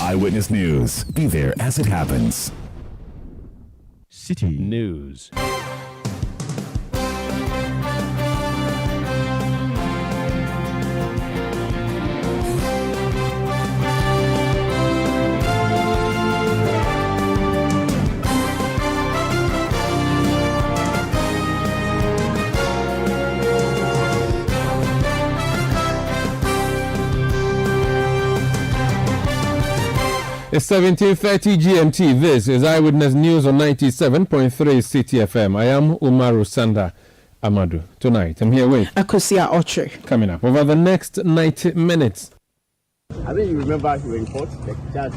Eyewitness News. Be there as it happens. City News. It's 17:30 GMT. This is Eyewitness News on 97.3 Citi FM. I am Umaru Sanda Amadu. Tonight, I'm here with Akusia Oche. Coming up over the next 90 minutes. I think you remember you were in court, the judge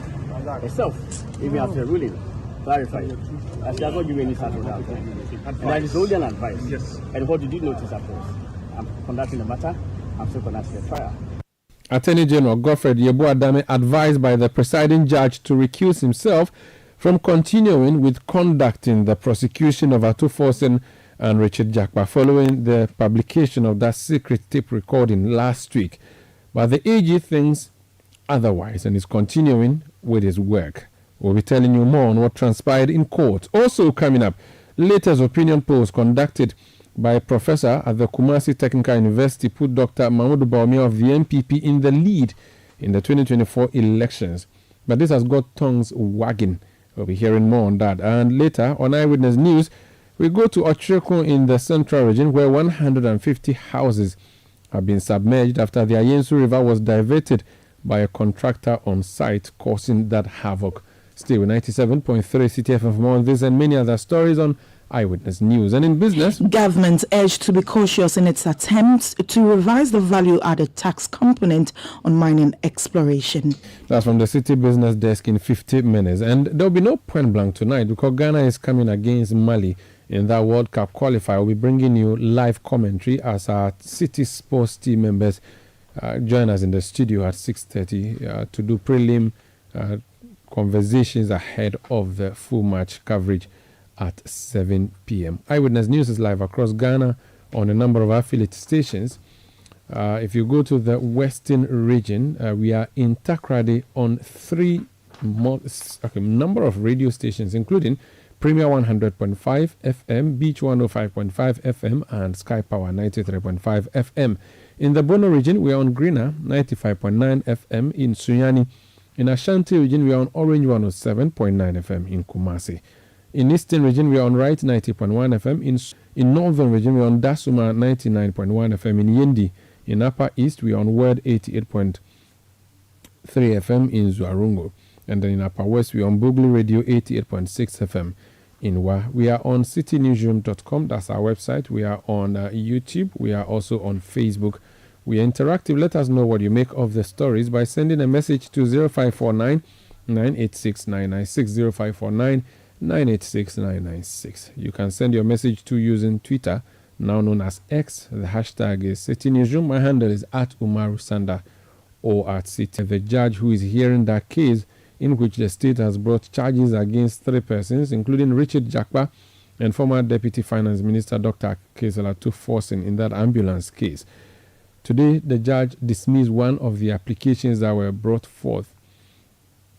herself, even after the ruling, clarified. She has not given any such order. And that is only an advice. Yes. And what you did notice, of course, I'm conducting the matter, I'm still conducting the trial. Attorney General Godfred Yeboah-Dame advised by the presiding judge to recuse himself from continuing with conducting the prosecution of Atu Forsen and Richard Jakpa following the publication of that secret tape recording last week. But the AG thinks otherwise and is continuing with his work. We'll be telling you more on what transpired in court. Also coming up, latest opinion polls conducted by a professor at the Kumasi Technical University put Dr. Mahmoud Bawumia of the MPP in the lead in the 2024 elections. But this has got tongues wagging. We'll be hearing more on that. And later on Eyewitness News, we go to Ochireko in the central region where 150 houses have been submerged after the Ayensu River was diverted by a contractor on site, causing that havoc. Stay with 97.3 Citi FM for more on this and many other stories on Eyewitness News. And in business, government urged to be cautious in its attempts to revise the value-added tax component on mining exploration. That's from the City Business Desk in 50 minutes. And there'll be no point blank tonight because Ghana is coming against Mali in that World Cup qualifier. We'll be bringing you live commentary as our City Sports team members join us in the studio at 6:30 to do prelim conversations ahead of the full match coverage at 7 p.m. Eyewitness News is live across Ghana on a number of affiliate stations. If you go to the Western region, we are in Takrady on number of radio stations, including Premier 100.5 FM, Beach 105.5 FM, and Sky Power 93.5 FM. In the Bono region, we are on Greener 95.9 FM in Sunyani. In Ashanti region, we are on Orange 107.9 FM in Kumasi. In Eastern region, we are on Right 90.1 FM. In Northern region, we are on Dasuma 99.1 FM. In Yendi, in Upper East, we are on Word 88.3 FM in Zuarungo. And then in Upper West, we are on Bugli Radio 88.6 FM in Wa. We are on citynewsroom.com. That's our website. We are on YouTube. We are also on Facebook. We are interactive. Let us know what you make of the stories by sending a message to 0549 986 996 0549 986 996. You can send your message to using Twitter, now known as X. The hashtag is Citi Newsroom. My handle is at Umaru Sanda or at Citi. The judge who is hearing that case in which the state has brought charges against 3 persons, including Richard Jakpa and former Deputy Finance Minister Dr. Atu Forsen in that ambulance case. Today, the judge dismissed one of the applications that were brought forth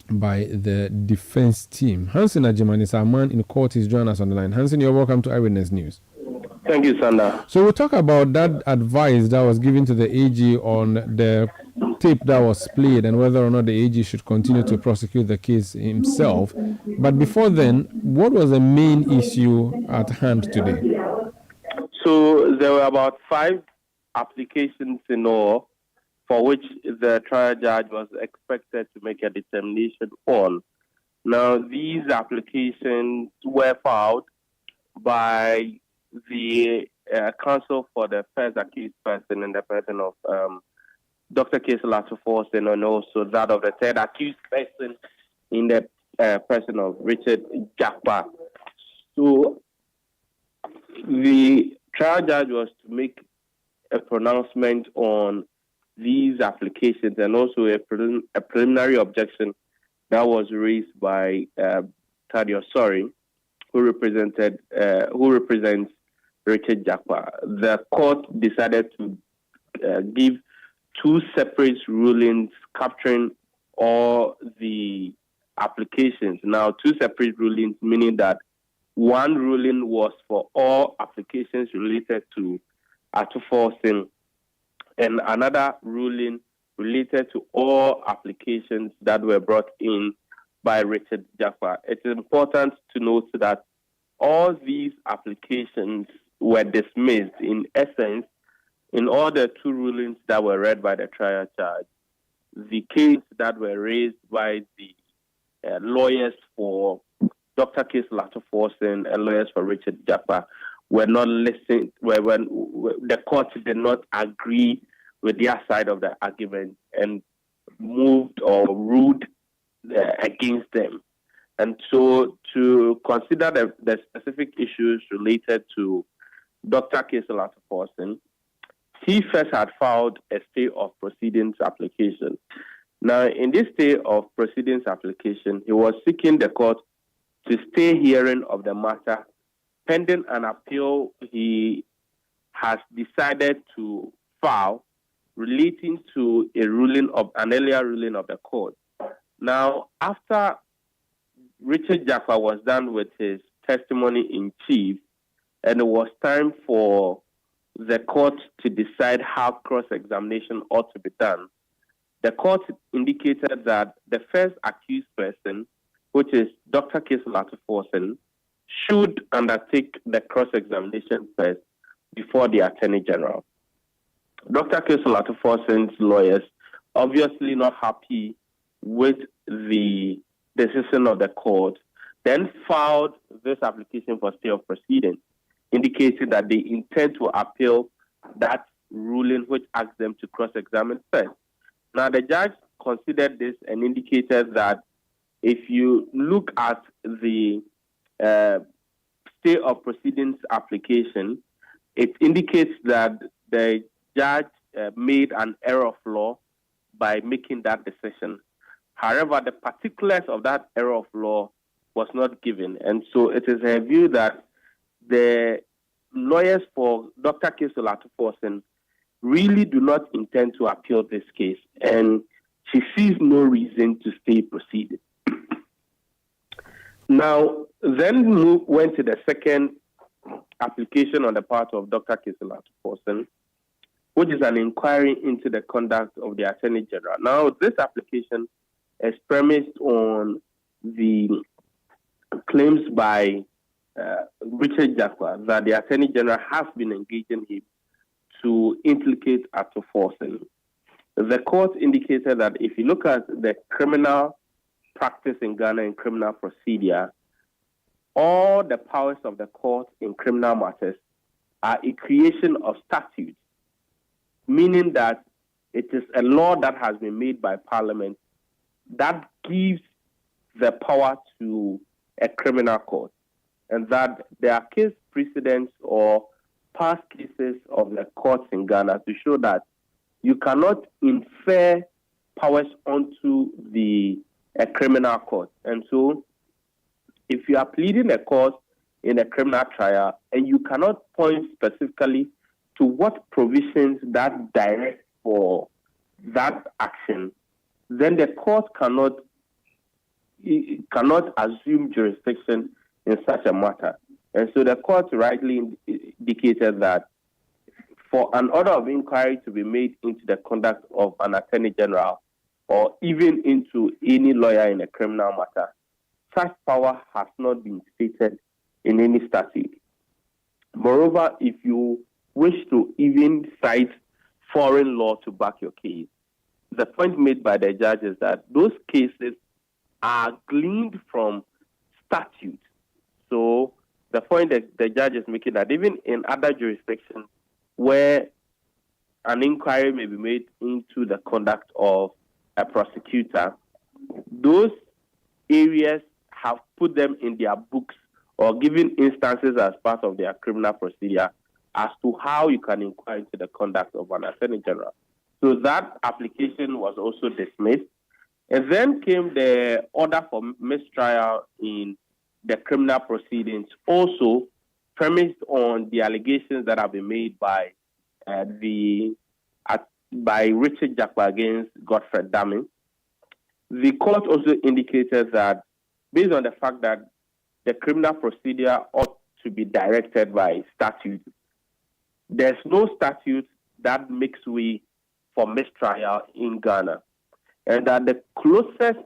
by the defense team. Hansen Ajiman is our man in court. He's joining us on the line. Hansen, you're welcome to Eyewitness News. Thank you, Sanda. So we'll talk about that advice that was given to the AG on the tape that was played and whether or not the AG should continue to prosecute the case himself. But before then, what was the main issue at hand today? So there were about 5 applications in all for which the trial judge was expected to make a determination on. Now, these applications were filed by the counsel for the first accused person in the person of Dr. Atu Forsen, and also that of the third accused person in the person of Richard Jakpa. So the trial judge was to make a pronouncement on these applications and also a preliminary objection that was raised by Tadio Sori, who represents Richard Jakpa. The court decided to give 2 separate rulings capturing all the applications. Now, two separate rulings, meaning that one ruling was for all applications related to Atuforsen, and another ruling related to all applications that were brought in by Richard Jaffa. It is important to note that all these applications were dismissed. In essence, in all the two rulings that were read by the trial judge, the case that were raised by the lawyers for Dr. Case Latoforsen and lawyers for Richard Jaffa were not listened, when the court did not agree with their side of the argument and moved or ruled against them. And so to consider the specific issues related to Dr. Case Latoforsen, he first had filed a stay of proceedings application. Now, in this stay of proceedings application, he was seeking the court to stay hearing of the matter pending an appeal he has decided to file relating to a ruling of an earlier ruling of the court. Now, after Richard Jaffa was done with his testimony in chief, and it was time for the court to decide how cross-examination ought to be done, the court indicated that the first accused person, which is Dr. Case Latoforsen, should undertake the cross-examination first before the Attorney General. Dr. Case Latoforsen's lawyers, obviously not happy with the decision of the court, then filed this application for stay of proceedings, indicating that they intend to appeal that ruling which asked them to cross-examine first. Now, the judge considered this and indicated that if you look at the stay of proceedings application, it indicates that the judge made an error of law by making that decision. However, the particulars of that error of law was not given. And so it is her view that the lawyers for Dr. Case Latoforsen really do not intend to appeal this case, and she sees no reason to stay proceedings. Now, then went to the second application on the part of Dr. Case Latoforsen, which is an inquiry into the conduct of the Attorney General. Now, this application is premised on the claims by Richard Jaffa that the Attorney General has been engaging him to implicate Atuforsen. The court indicated that if you look at the criminal practice in Ghana in criminal procedure, all the powers of the court in criminal matters are a creation of statutes, meaning that it is a law that has been made by Parliament that gives the power to a criminal court, and that there are case precedents or past cases of the courts in Ghana to show that you cannot infer powers onto a criminal court. And so if you are pleading a cause in a criminal trial and you cannot point specifically to what provisions that direct for that action, then the court cannot assume jurisdiction in such a matter. And so the court rightly indicated that for an order of inquiry to be made into the conduct of an Attorney General or even into any lawyer in a criminal matter, such power has not been stated in any statute. Moreover, if you wish to even cite foreign law to back your case, the point made by the judge is that those cases are gleaned from statute. So the point that the judge is making that even in other jurisdictions where an inquiry may be made into the conduct of a prosecutor, those areas have put them in their books or given instances as part of their criminal procedure as to how you can inquire into the conduct of an Attorney General. So that application was also dismissed. And then came the order for mistrial in the criminal proceedings, also premised on the allegations that have been made by Richard Jaffa against Godfred Dami. The court also indicated that based on the fact that the criminal procedure ought to be directed by statute, there's no statute that makes way for mistrial in Ghana. And that the closest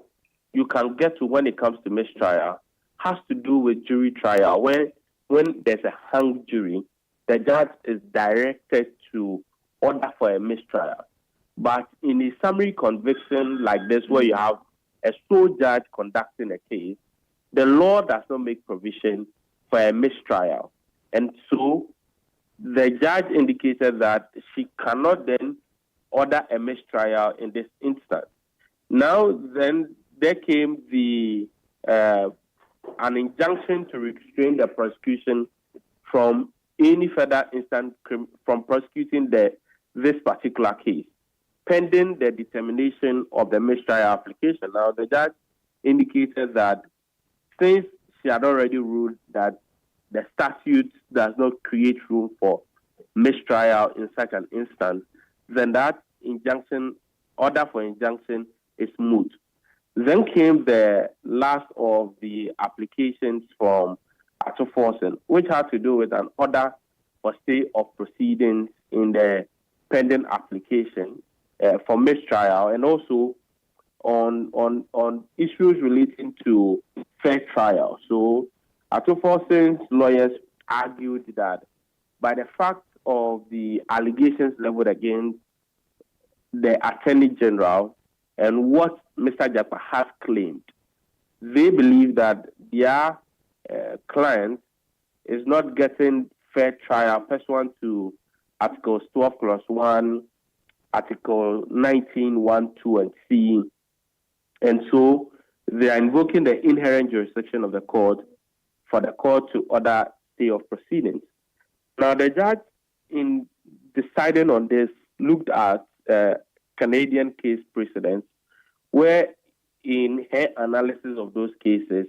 you can get to when it comes to mistrial has to do with jury trial. When there's a hung jury, the judge is directed to order for a mistrial. But in a summary conviction like this, where you have a sole judge conducting a case, the law does not make provision for a mistrial. And so the judge indicated that she cannot then order a mistrial in this instance. Now, then, there came an injunction to restrain the prosecution from any further instance from prosecuting this particular case, pending the determination of the mistrial application. Now, the judge indicated that since she had already ruled that the statute does not create room for mistrial in such an instance, then that order for injunction is moot. Then came the last of the applications from Atoforsen, which had to do with an order for stay of proceedings in the pending application for mistrial, and also on issues relating to fair trial. So Atoforsen's lawyers argued that by the fact of the allegations leveled against the Attorney General and what Mr. Japa has claimed, they believe that their client is not getting fair trial pursuant to Articles 12 clause 1, Article 19, 1, 2, and C. And so they are invoking the inherent jurisdiction of the court for the court to order stay of proceedings. Now, the judge, in deciding on this, looked at Canadian case precedents, where in her analysis of those cases,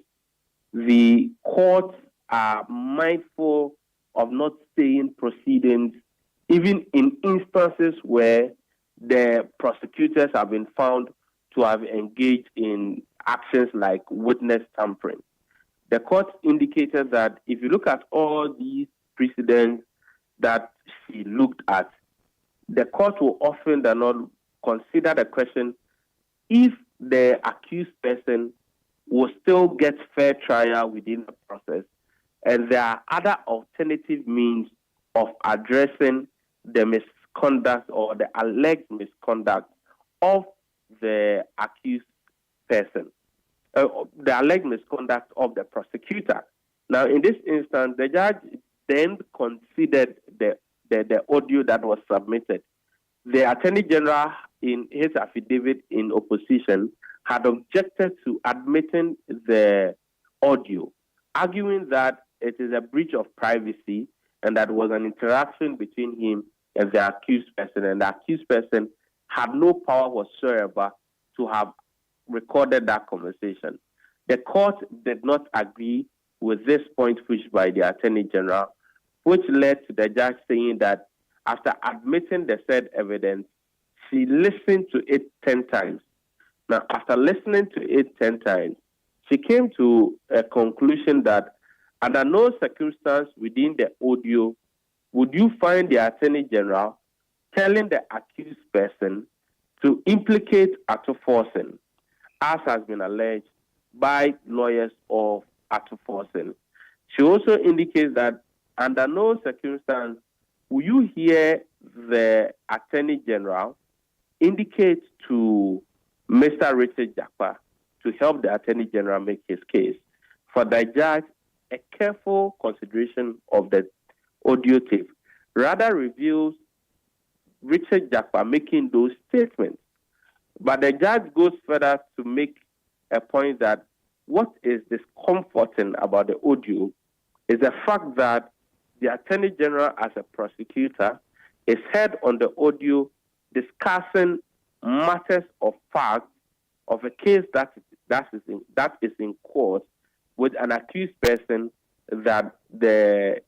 the courts are mindful of not staying proceedings, even in instances where the prosecutors have been found to have engaged in actions like witness tampering. The court indicated that if you look at all these precedents that she looked at, the court will often not consider the question if the accused person will still get fair trial within the process, and there are other alternative means of addressing the misconduct or the alleged misconduct of the accused person, the alleged misconduct of the prosecutor. Now, in this instance, the judge then considered the audio that was submitted. The Attorney General, in his affidavit in opposition, had objected to admitting the audio, arguing that it is a breach of privacy and that was an interaction between him and the accused person, and the accused person had no power whatsoever to have recorded that conversation. The court did not agree with this point pushed by the Attorney General, which led to the judge saying that after admitting the said evidence, she listened to it 10 times. Now, after listening to it 10 times, she came to a conclusion that under no circumstance within the audio would you find the Attorney General telling the accused person to implicate Atoforsen, as has been alleged by lawyers of Atoforsen. She also indicates that under no circumstance will you hear the Attorney General indicate to Mr. Richard Jakpa to help the Attorney General make his case. For the judge, a careful consideration of the audio tape rather reveals Richard Jakpa making those statements. But the judge goes further to make a point that what is discomforting about the audio is the fact that the Attorney General, as a prosecutor, is heard on the audio discussing matters of fact of a case that is in court with an accused person that the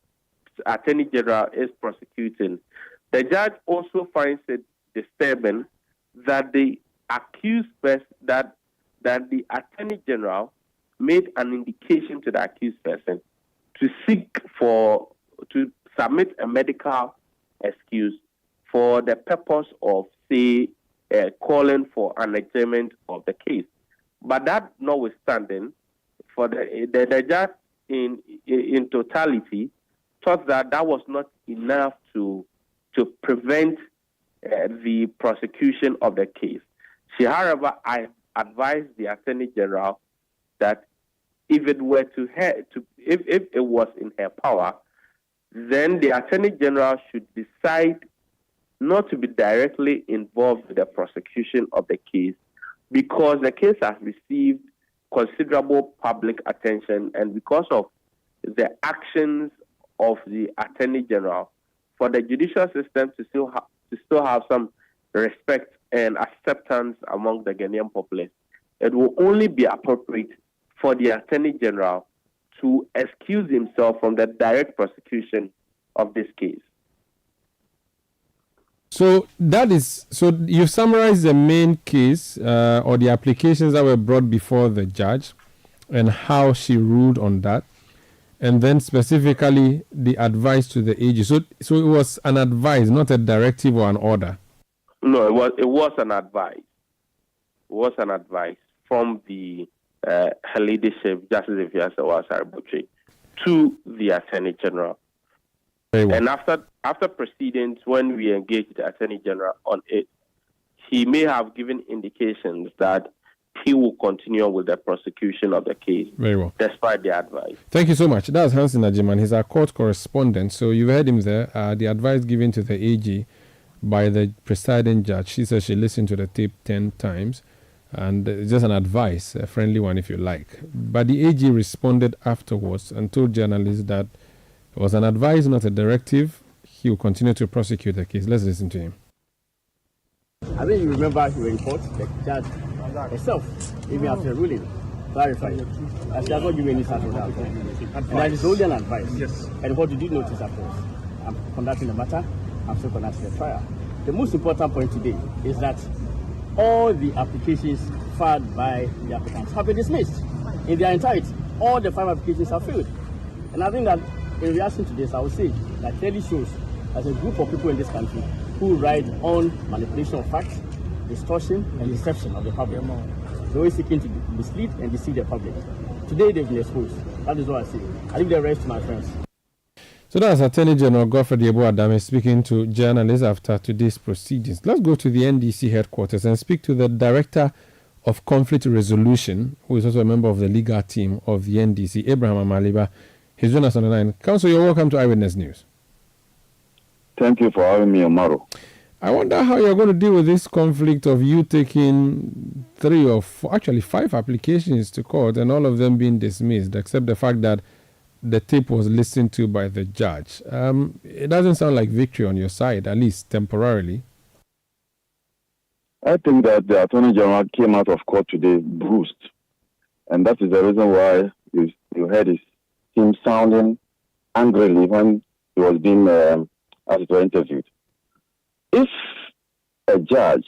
Attorney General is prosecuting. The judge also finds it disturbing that the accused person, that that the Attorney General made an indication to the accused person to submit a medical excuse for the purpose of, say, calling for an adjournment of the case. But that notwithstanding, for the judge in totality thought that was not enough to prevent the prosecution of the case. She, however, advised the Attorney General that if it were if it was in her power, then the Attorney General should decide not to be directly involved with the prosecution of the case, because the case has received considerable public attention, and because of the actions of the Attorney General, for the judicial system to still have some respect and acceptance among the Ghanaian populace, it will only be appropriate for the Attorney General to excuse himself from the direct prosecution of this case. So you summarized the main case or the applications that were brought before the judge and how she ruled on that, and then specifically the advice to the AG. So it was an advice, not a directive or an order. No, it was an advice. It was an advice from the her leadership, Justice Ifiasa Wasari, to the Attorney General. And after proceedings, when we engaged the Attorney General on it, he may have given indications that he will continue with the prosecution of the case. Very well. Despite the advice. Thank you so much. That's Hansen Ajiman. He's our court correspondent. So you've heard him there. The advice given to the AG by the presiding judge. She says she listened to the tape 10 times. And it's just an advice, a friendly one if you like. But the AG responded afterwards and told journalists that it was an advice, not a directive. He will continue to prosecute the case. Let's listen to him. I think you remember you were in court, the judge herself, even after the ruling, clarified. She has not given any such order. And that is only an advice. Yes. And what you did notice, of course, I'm conducting the matter, I'm still conducting the trial. The most important point today is that all the applications filed by the applicants have been dismissed in their entirety. All the 5 applications have failed. And I think that in reaction to this, I would say that clearly shows as a group of people in this country who ride on manipulation of facts, distortion, and deception of the public. They're always seeking to mislead and deceive the public. Today, they've been exposed. That is what I say. I leave the rest to my friends. So that's Attorney General Godfred Yeboah Dame speaking to journalists after today's proceedings. Let's go to the NDC headquarters and speak to the Director of Conflict Resolution, who is also a member of the legal team of the NDC, Abraham Amaliba. He's joining us on the line. Counsel, you're welcome to Eyewitness News. Thank you for having me, Omaro. I wonder how you're going to deal with this conflict of you taking 3 or 4, actually 5 applications to court and all of them being dismissed, except the fact that the tape was listened to by the judge. It doesn't sound like victory on your side, at least temporarily. I think that the Attorney General came out of court today bruised. And that is the reason why you heard him sounding angrily when he was being interviewed. If a judge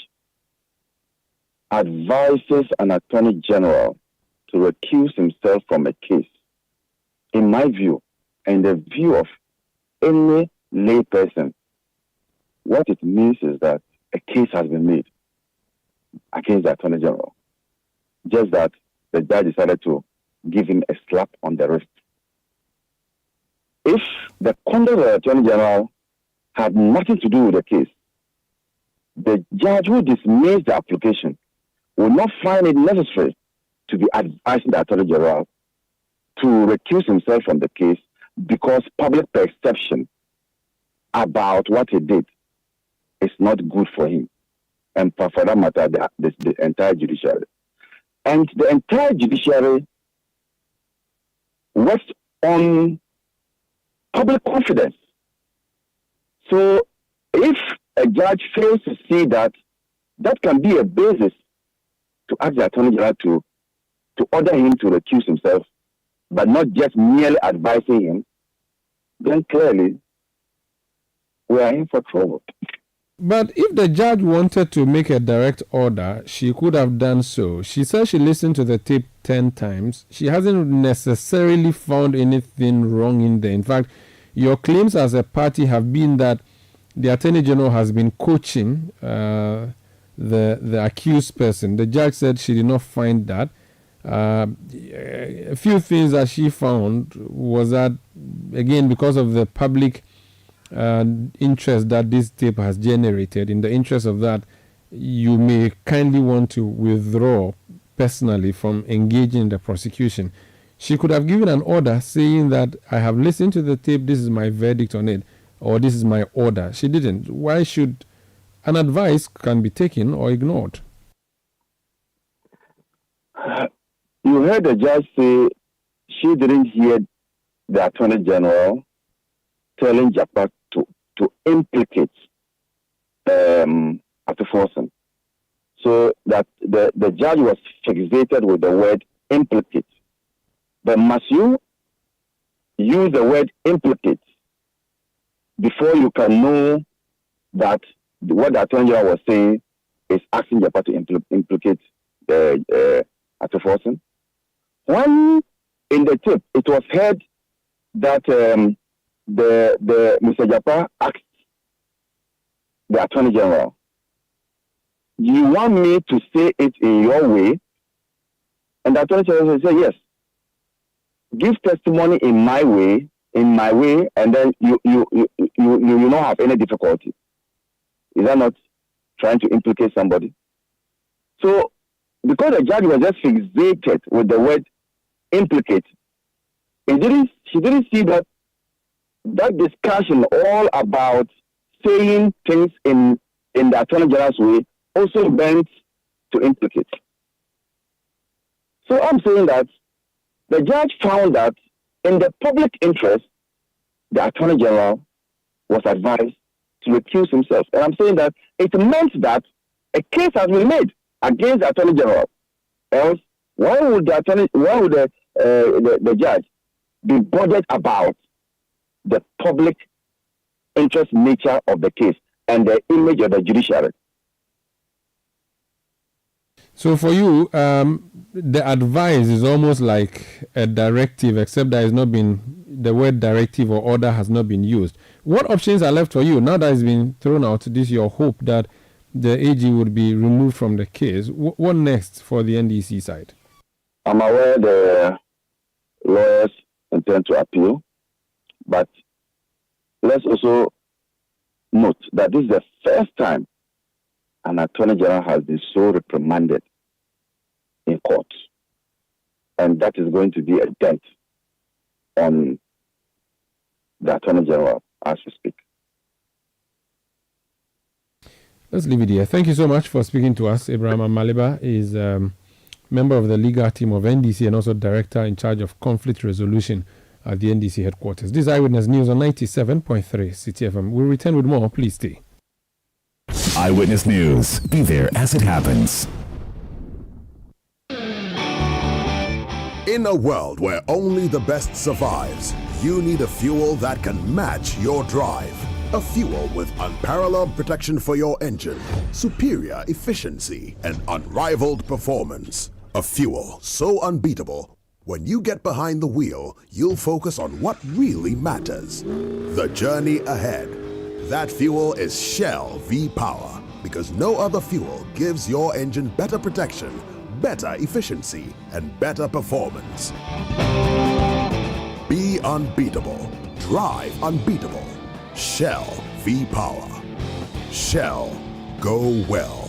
advises an Attorney General to recuse himself from a case, in my view, and the view of any lay person, what it means is that a case has been made against the Attorney General. Just that the judge decided to give him a slap on the wrist. If the conduct of the Attorney General had nothing to do with the case, the judge who dismissed the application will not find it necessary to be advising the Attorney General to recuse himself from the case because public perception about what he did is not good for him. And for that matter, the entire judiciary. And the entire judiciary works on public confidence. So if a judge fails to see that, that can be a basis to ask the Attorney General to order him to recuse himself, but not just merely advising him, then clearly we are in for trouble. But if the judge wanted to make a direct order, she could have done so. She says she listened to the tape 10 times. She hasn't necessarily found anything wrong in there. In fact, your claims as a party have been that the Attorney General has been coaching the accused person. The judge said she did not find that. A few things that she found was that, again, because of the public interest that this tape has generated, in the interest of that, you may kindly want to withdraw personally from engaging in the prosecution. She could have given an order saying that I have listened to the tape, this is my verdict on it, or this is my order. She didn't. Why should an advice can be taken or ignored? You heard the judge say she didn't hear the Attorney General telling Japan to implicate Atuforsen. So that the judge was fixated with the word implicate. But must you use the word implicate before you can know that what the Attorney General was saying is asking Japan to implicate Atuforsen? When in the tape it was heard that the Mr. Japa asked the Attorney General, you want me to say it in your way? And the Attorney General said, yes. Give testimony in my way, and then you don't have any difficulty. Is that not trying to implicate somebody? So, because the judge was just fixated with the word implicate, she didn't see that discussion all about saying things in the Attorney General's way also meant to implicate. So I'm saying that the judge found that in the public interest, the Attorney General was advised to recuse himself. And I'm saying that it meant that a case has been made against the Attorney General. Else, why would the judge be bothered about the public interest nature of the case and the image of the judiciary? So for you, the advice is almost like a directive, except that the word directive or order has not been used. What options are left for you now that it's been thrown out? This is your hope that the AG would be removed from the case. What next for the NDC side? I'm aware the lawyers intend to appeal, but let's also note that this is the first time an Attorney General has been so reprimanded in court. And that is going to be a dent on the Attorney General as we speak. Let's leave it here. Thank you so much for speaking to us. Abraham Amaliba is member of the legal team of NDC and also director in charge of conflict resolution at the NDC headquarters. This is Eyewitness News on 97.3 Citi FM. We'll return with more. Please stay. Eyewitness News. Be there as it happens. In a world where only the best survives, you need a fuel that can match your drive. A fuel with unparalleled protection for your engine, superior efficiency, and unrivaled performance. A fuel so unbeatable, when you get behind the wheel, you'll focus on what really matters. The journey ahead. That fuel is Shell V-Power, because no other fuel gives your engine better protection, better efficiency, and better performance. Be unbeatable. Drive unbeatable. Shell V-Power. Shell, go well.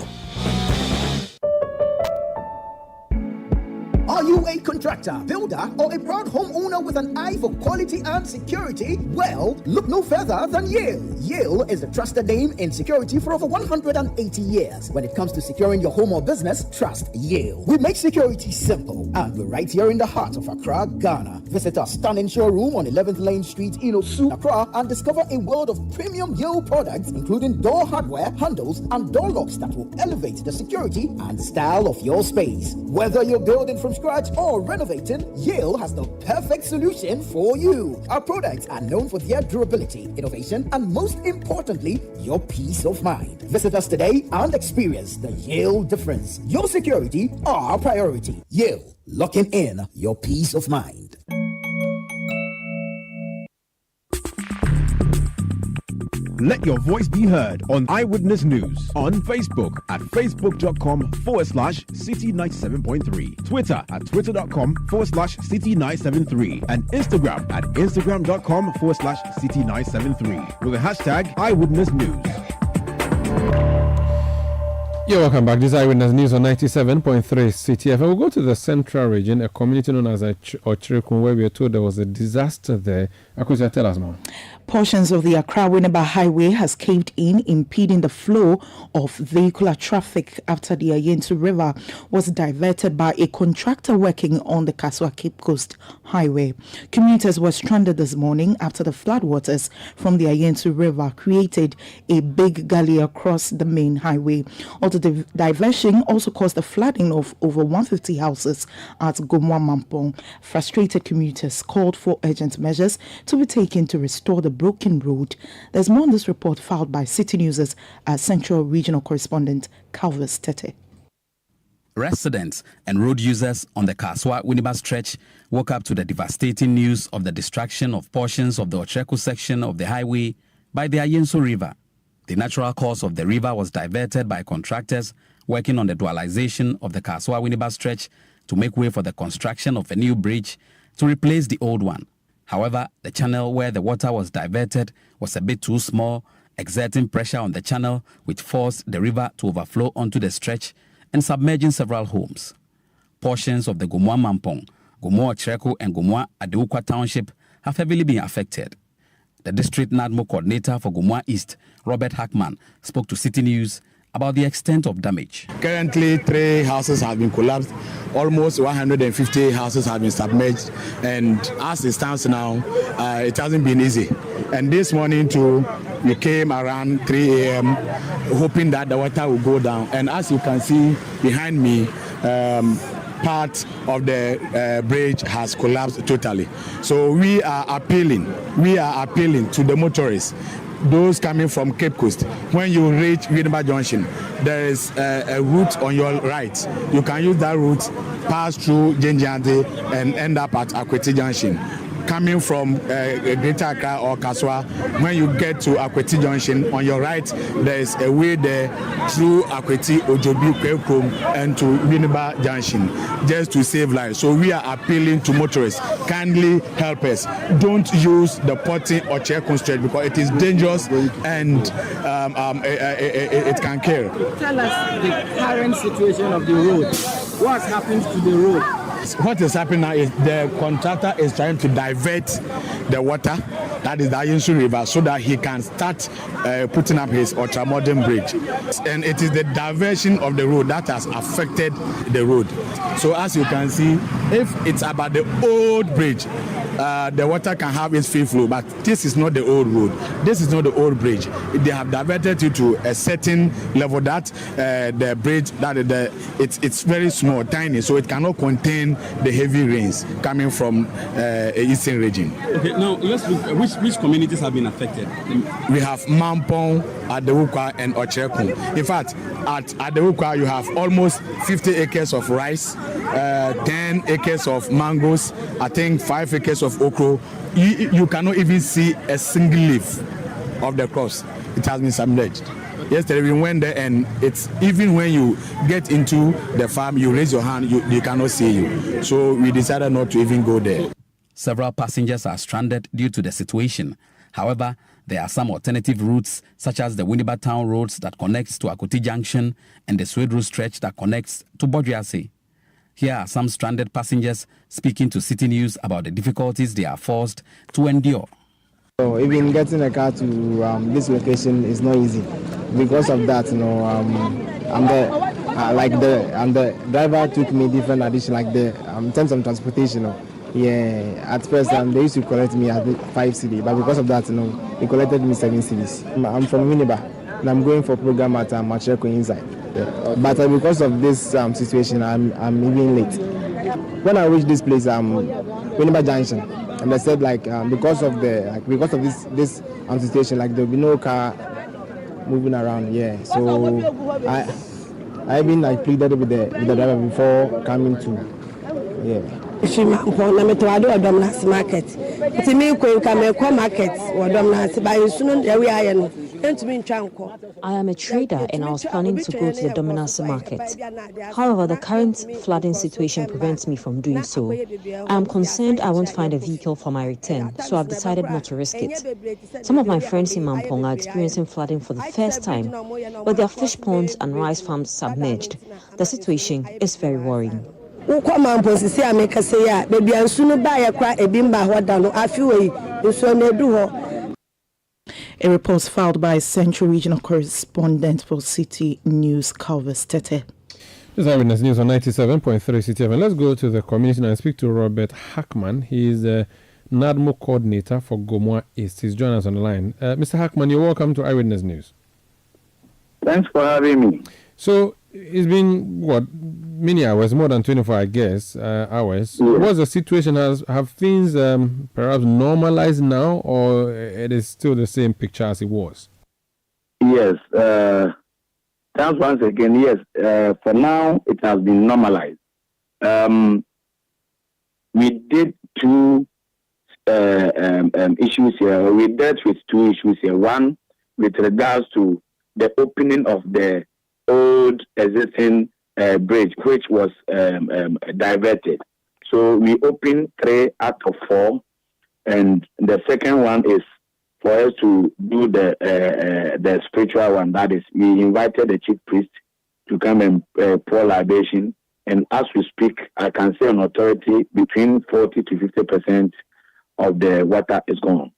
Are you a contractor, builder, or a proud homeowner with an eye for quality and security? Well, look no further than Yale. Yale is a trusted name in security for over 180 years. When it comes to securing your home or business, trust Yale. We make security simple, and we're right here in the heart of Accra, Ghana. Visit our stunning showroom on 11th Lane Street in Osu, Accra, and discover a world of premium Yale products, including door hardware, handles, and door locks that will elevate the security and style of your space. Whether you're building from scratch or renovating, Yale has the perfect solution for you. Our products are known for their durability, innovation, and most importantly, your peace of mind. Visit us today and experience the Yale difference. Your security, our priority. Yale, locking in your peace of mind. Let your voice be heard on Eyewitness News on Facebook at facebook.com/Citi97.3, Twitter at twitter.com/Citi973, and Instagram at instagram.com/Citi973 with the hashtag Eyewitness News. You're welcome back. This is Eyewitness News on 97.3 Citi FM. We'll go to the central region, a community known as Ochirikun, where we are told there was a disaster there. Akusia, tell us more. Portions of the Accra-Winneba Highway has caved in, impeding the flow of vehicular traffic after the Ayentu River was diverted by a contractor working on the Kaswa Cape Coast Highway. Commuters were stranded this morning after the floodwaters from the Ayentu River created a big gully across the main highway. Although the diversion also caused the flooding of over 150 houses at Gomwa Mampong. Frustrated commuters called for urgent measures to be taken to restore the broken road. There's more on this report filed by Citi News' Central Regional Correspondent Calvis Tete. Residents and road users on the Kaswa-Winneba stretch woke up to the devastating news of the destruction of portions of the Ochirikun section of the highway by the Ayensu River. The natural course of the river was diverted by contractors working on the dualization of the Kaswa-Winneba stretch to make way for the construction of a new bridge to replace the old one. However, the channel where the water was diverted was a bit too small, exerting pressure on the channel, which forced the river to overflow onto the stretch and submerging several homes. Portions of the Gomwa Mampong, Gomwa Ochirikun, and Gomwa Adeukwa Township have heavily been affected. The district NADMO coordinator for Gomwa East, Robert Hackman, spoke to Citi News about the extent of damage. Currently, 3 houses have been collapsed. Almost 150 houses have been submerged. And as it stands now, it hasn't been easy. And this morning too, we came around 3 a.m. hoping that the water will go down. And as you can see behind me, part of the bridge has collapsed totally. So we are appealing to the motorists, those coming from Cape Coast. When you reach Winneba Junction, there is a route on your right. You can use that route, pass through Jinjante, and end up at Akweti Junction. Coming from Greater Accra or Kaswa, when you get to Akweti Junction, on your right, there is a way there through Akweti, Ojobi, Kwekrom, and to Winneba Junction, just to save lives. So we are appealing to motorists, kindly help us. Don't use the Poti or Ochirikun stretch because it is dangerous and it can kill. Tell us the current situation of the road. What happens to the road? What is happening now is the contractor is trying to divert the water, that is the Ayensu River, so that he can start putting up his ultra-modern bridge. And it is the diversion of the road that has affected the road. So as you can see, if it's about the old bridge, the water can have its free flow, but this is not the old road. This is not the old bridge. They have diverted it to a certain level that the bridge, it's very small, tiny, so it cannot contain the heavy rains coming from eastern region. Okay, now let's look at which communities have been affected. We have Mampong, Adeukwa, and Ochirikun. In fact, at Adeukwa, you have almost 50 acres of rice, 10 acres of mangoes, I think 5 acres of okra. You cannot even see a single leaf of the crops. It has been submerged. Yesterday we went there, and it's even when you get into the farm, you raise your hand, you cannot see you. So we decided not to even go there. Several passengers are stranded due to the situation. However, there are some alternative routes, such as the Winneba Town roads that connects to Akweti Junction and the Swedru stretch that connects to Bodriase. Here are some stranded passengers speaking to Citi News about the difficulties they are forced to endure. So even getting a car to this location is not easy. Because of that, the driver took me different addition, in terms of transportation. At first they used to collect me at 5 cedi, but because of that, he collected me 7 cedis. I'm from Winneba, and I'm going for program at Ochirikun inside. But because of this situation, I'm even late. When I reached this place, Winneba Junction, and they said because of this situation, there'll be no car moving around. Yeah, so I've been pleaded with the driver before coming to. Yeah. I am a trader and I was planning to go to the Dominance market. However, the current flooding situation prevents me from doing so. I am concerned I won't find a vehicle for my return, so I've decided not to risk it. Some of my friends in Mampong are experiencing flooding for the first time, but their fish ponds and rice farms submerged. The situation is very worrying. A report filed by Central Regional Correspondent for City News covers Tete. This is Eyewitness News on 97.3 Citi FM. Let's go to the community and speak to Robert Hackman. He is the NADMO coordinator for Gomoa East. He's joining us on the line. Mr. Hackman, you're welcome to Eyewitness News. Thanks for having me. So, it's been, many hours, more than 24, I guess, hours. Yeah. What's the situation? Have things perhaps normalized now, or it is still the same picture as it was? Yes. Thanks once again. Yes. For now, it has been normalized. We did two issues here. We dealt with two issues here. One, with regards to the opening of the old existing bridge, which was diverted. So we opened 3 out of 4, and the second one is for us to do the spiritual one. That is, we invited the chief priest to come and pour libation. And as we speak, I can say on authority, between 40 to 50% of the water is gone.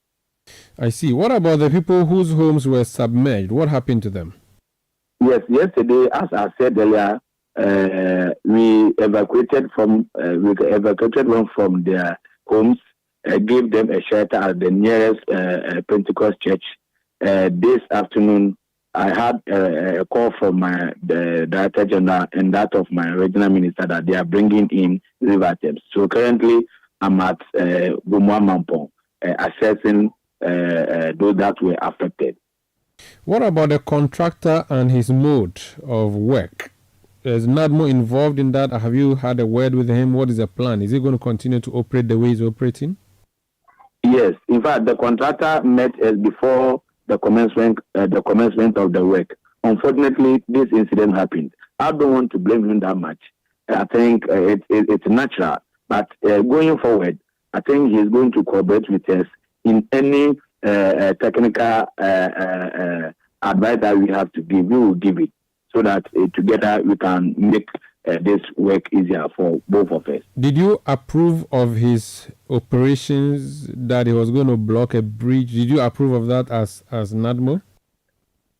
I see. What about the people whose homes were submerged? What happened to them? Yes, yesterday, as I said earlier, we evacuated them from their homes, gave them a shelter at the nearest Pentecost church. This afternoon, I had a call from the Director General and that of my regional minister that they are bringing in river Thames. So currently, I'm at Gomoa Mampong, assessing those that were affected. What about the contractor and his mode of work? Is NADMO involved in that? Have you had a word with him? What is the plan? Is he going to continue to operate the way he's operating? Yes. In fact, the contractor met us before the commencement of the work. Unfortunately, this incident happened. I don't want to blame him that much. I think it's natural. But going forward, I think he's going to cooperate with us in any technical advice that we have to give. We will give it so that together we can make this work easier for both of us. Did you approve of his operations that he was going to block a bridge? Did you approve of that as NADMO?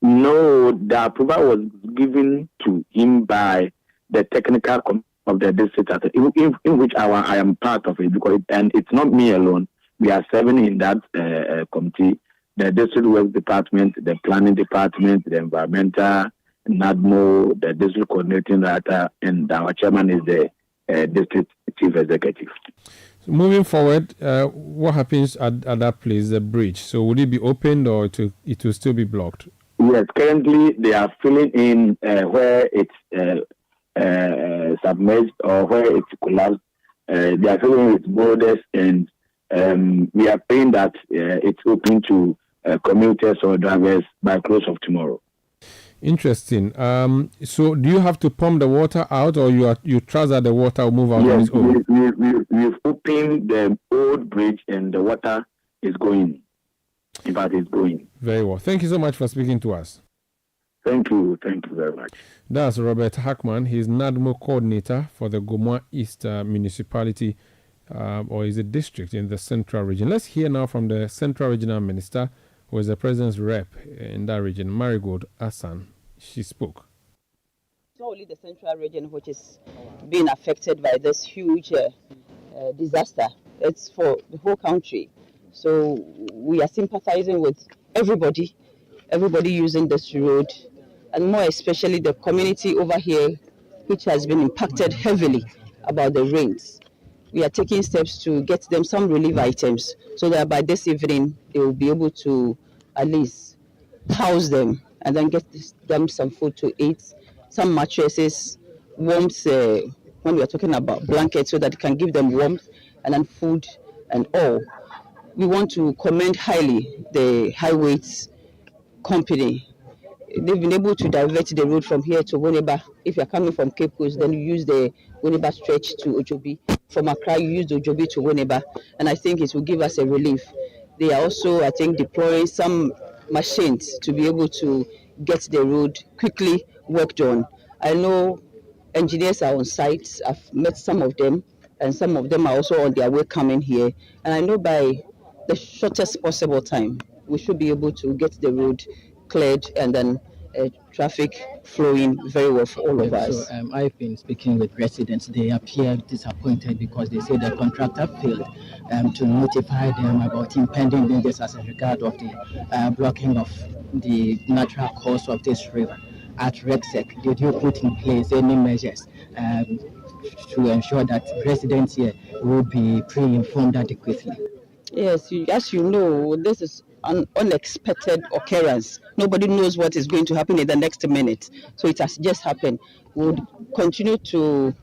No, the approval was given to him by the technical of the district, in which I am part of it, and it's not me alone. We are 7 in that committee: the district works department, the planning department, the environmental, NADMO, the district coordinating director, and our chairman is the district chief executive. So moving forward, what happens at that place, the bridge? So would it be opened or it will still be blocked? Yes, currently they are filling in where it's submerged or where it's collapsed. They are filling with boulders, and we are praying that it's open to commuters or drivers by close of tomorrow. Interesting. So do you have to pump the water out, or you trust that the water will move out on its own? We've opened the old bridge and the water is going. In fact, it's going. Very well. Thank you so much for speaking to us. Thank you. Thank you very much. That's Robert Hackman. He's NADMO coordinator for the Gomoa East municipality, or is a district in the Central region. Let's hear now from the Central Regional Minister, who is the President's rep in that region, Marigold Hassan. She spoke. It's not only the Central region which is being affected by this huge disaster. It's for the whole country. So we are sympathizing with everybody using this road, and more especially the community over here, which has been impacted heavily about the rains. We are taking steps to get them some relief items so that by this evening they will be able to at least house them and then get them some food to eat, some mattresses, warmth, when we are talking about blankets, so that it can give them warmth, and then food and all. We want to commend highly the Highways company. They've been able to divert the road from here to Winneba. If you're coming from Cape Coast, then you use the Winneba stretch to Ojobi. From Accra, you use the Ojobi to Winneba, and I think it will give us a relief. They are also, I think, deploying some machines to be able to get the road quickly worked on. I know engineers are on site. I've met some of them, and some of them are also on their way coming here. And I know by the shortest possible time, we should be able to get the road cleared and then traffic flowing very well for all of us. So I've been speaking with residents. They appear disappointed because they say the contractor failed to notify them about impending dangers as a regard of the blocking of the natural course of this river. At RECSEC, did you put in place any measures to ensure that residents here will be pre-informed adequately? Yes, as you know, this is an unexpected occurrence. Nobody knows what is going to happen in the next minute. So it has just happened. We would continue to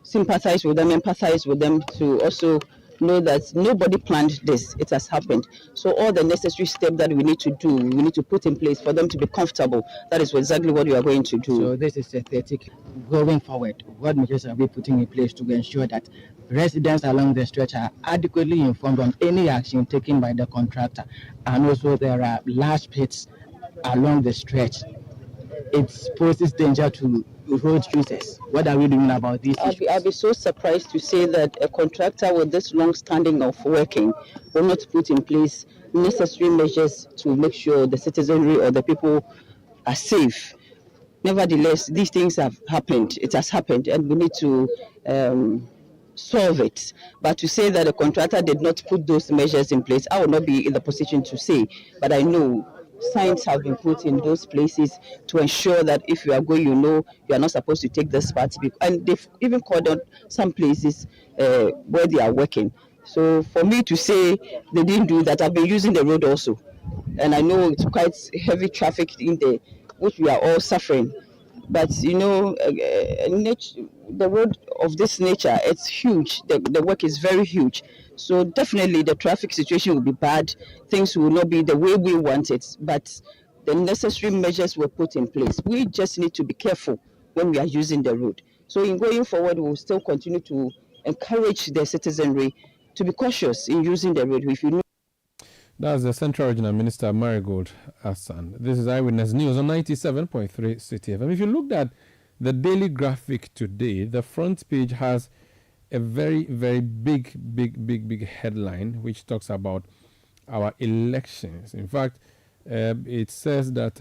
sympathize with them, empathize with them, to also know that nobody planned this. It has happened. So all the necessary steps that we need to do, we need to put in place for them to be comfortable. That is exactly what we are going to do. So this is pathetic. Going forward, what measures are we putting in place to ensure that residents along the stretch are adequately informed on any action taken by the contractor? And also there are large pits along the stretch. It poses danger to road users. What are we doing about this? I'll be so surprised to say that a contractor with this long standing of working will not put in place necessary measures to make sure the citizenry or the people are safe. Nevertheless, these things have happened. It has happened, and we need to solve it. But to say that the contractor did not put those measures in place, I will not be in the position to say. But I know signs have been put in those places to ensure that if you are going, you know you are not supposed to take this part. And they've even called on some places where they are working. So for me to say they didn't do that, I've been using the road also. And I know it's quite heavy traffic in there, which we are all suffering. But you know, the road of this nature, it's huge. The work is very huge. So definitely the traffic situation will be bad. Things will not be the way we want it. But the necessary measures were put in place. We just need to be careful when we are using the road. So in going forward, we will still continue to encourage the citizenry to be cautious in using the road. If you know. That's the Central Regional Minister, Marigold Hassan. This is Eyewitness News on 97.3 Citi FM. If you looked at the daily graphic today, the front page has a very, very big headline which talks about our elections. In fact, it says that,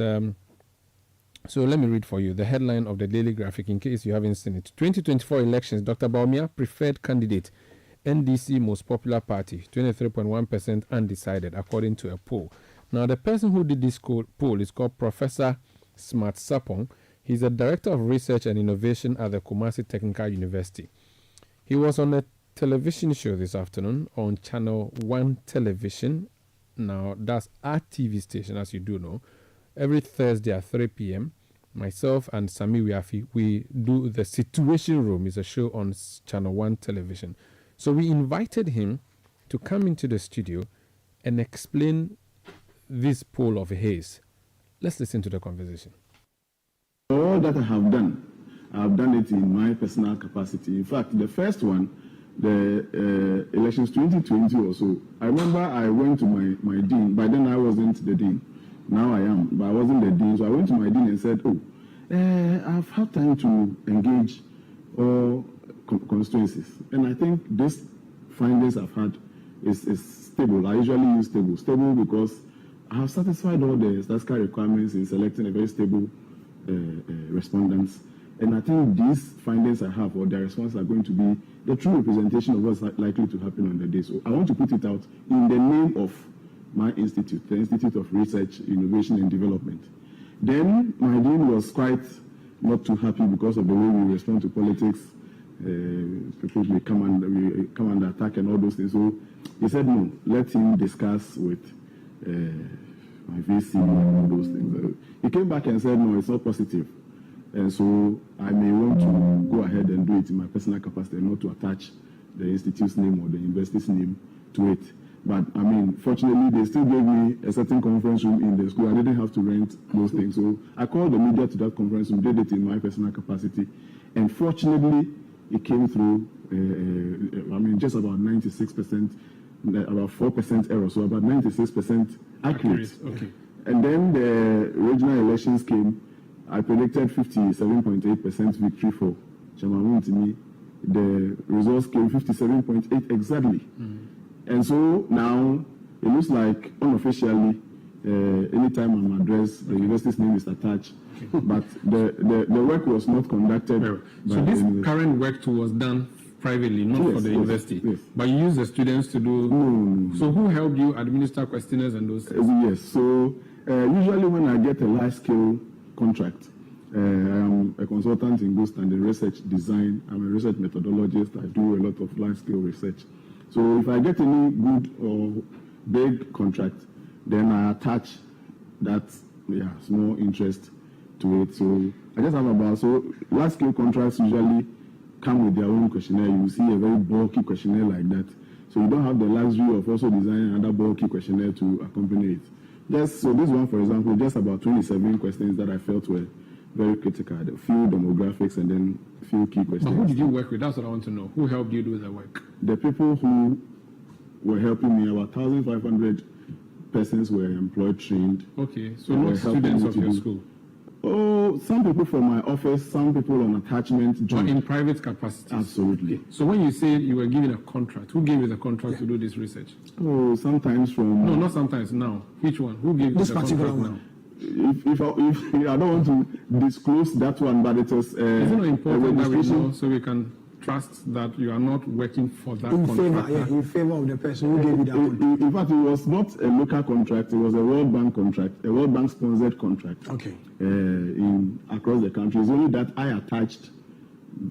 so let me read for you the headline of the daily graphic in case you haven't seen it. 2024 elections, Dr. Baumia, preferred candidate. NDC most popular party, 23.1% undecided, according to a poll. Now, the person who did this poll is called Professor Smart Sapong. He's a director of research and innovation at the Kumasi Technical University. He was on a television show this afternoon on Channel 1 Television. Now, that's our TV station, as you do know. Every Thursday at 3 p.m., myself and Sami Wiafi, we do the Situation Room. It's a show on Channel 1 Television. So we invited him to come into the studio and explain this poll of his. Let's listen to the conversation. All that I have done it in my personal capacity. In fact, the first one, the elections 2020 or so, I remember I went to my dean. By then I wasn't the dean. Now I am, but I wasn't the dean. So I went to my dean and said, I've had time to engage all constituencies. And I think this findings I've had is stable. I usually use stable. Stable because I have satisfied all the statistical requirements in selecting a very stable respondents. And I think these findings I have, or their responses, are going to be the true representation of what's likely to happen on the day. So I want to put it out in the name of my institute, the Institute of Research, Innovation and Development. Then my dean was quite not too happy because of the way we respond to politics. people may come under attack and all those things. So he said, no, let him discuss with my VC and all those things. He came back and said, no, it's not positive. And so I may want to go ahead and do it in my personal capacity, not to attach the institute's name or the university's name to it. But I mean, fortunately, they still gave me a certain conference room in the school. I didn't have to rent those things. So I called the media to that conference room, did it in my personal capacity. And fortunately, it came through, just about 96%, about 4% error. So about 96% accurate. Okay. And then the regional elections came. I predicted 57.8% victory for Chairman Wuntimi. The results came 57.8 exactly. And so now it looks like unofficially, anytime I'm addressed, the university's name is attached. But the work was not conducted. So this current work was done privately, not for the university. Yes. But you use the students to do. No. So who helped you administer questionnaires and those things? Yes. So usually when I get a large scale contract, I am a consultant in good standing research design. I'm a research methodologist. I do a lot of large scale research. So if I get any good or big contract, then I attach that small interest to it. So I just have large scale contracts usually come with their own questionnaire. You see a very bulky questionnaire like that. So you don't have the luxury of also designing another bulky questionnaire to accompany it. So this one, for example, just about 27 questions that I felt were very critical. A few demographics and then a few key questions. But who did you work with? That's what I want to know. Who helped you do the work? The people who were helping me, about 1,500 persons were employed, trained. Okay, so not students of your school? Oh, some people from my office, some people on attachment. But in private capacity? Absolutely. So when you say you were given a contract, who gave you the contract to do this research? Oh, sometimes from... No, not sometimes, now. Which one? Who gave you the contract now? If I don't want to disclose that one, but it was... Is it not important that we know so we can trust that you are not working for that contract? In favor of the person who gave you that contract. In fact, it was not a local contract. It was a World Bank contract, a World Bank sponsored contract. Okay. Across the country. It's only that I attached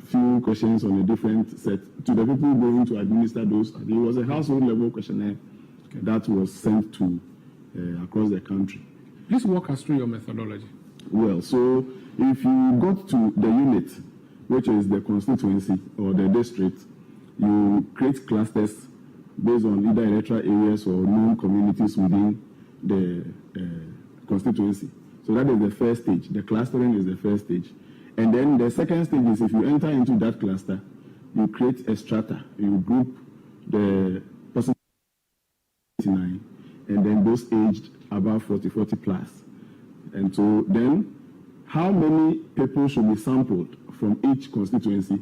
few questions on a different set to the people going to administer those. It was a household level questionnaire that was sent to across the country. Please walk us through your methodology. Well, so if you go to the unit, which is the constituency or the district, you create clusters based on either electoral areas or known communities within the constituency. So that is the first stage. The clustering is the first stage. And then the second stage is if you enter into that cluster, you create a strata. You group the person 89 and then those aged above 40 plus. And so then how many people should be sampled from each constituency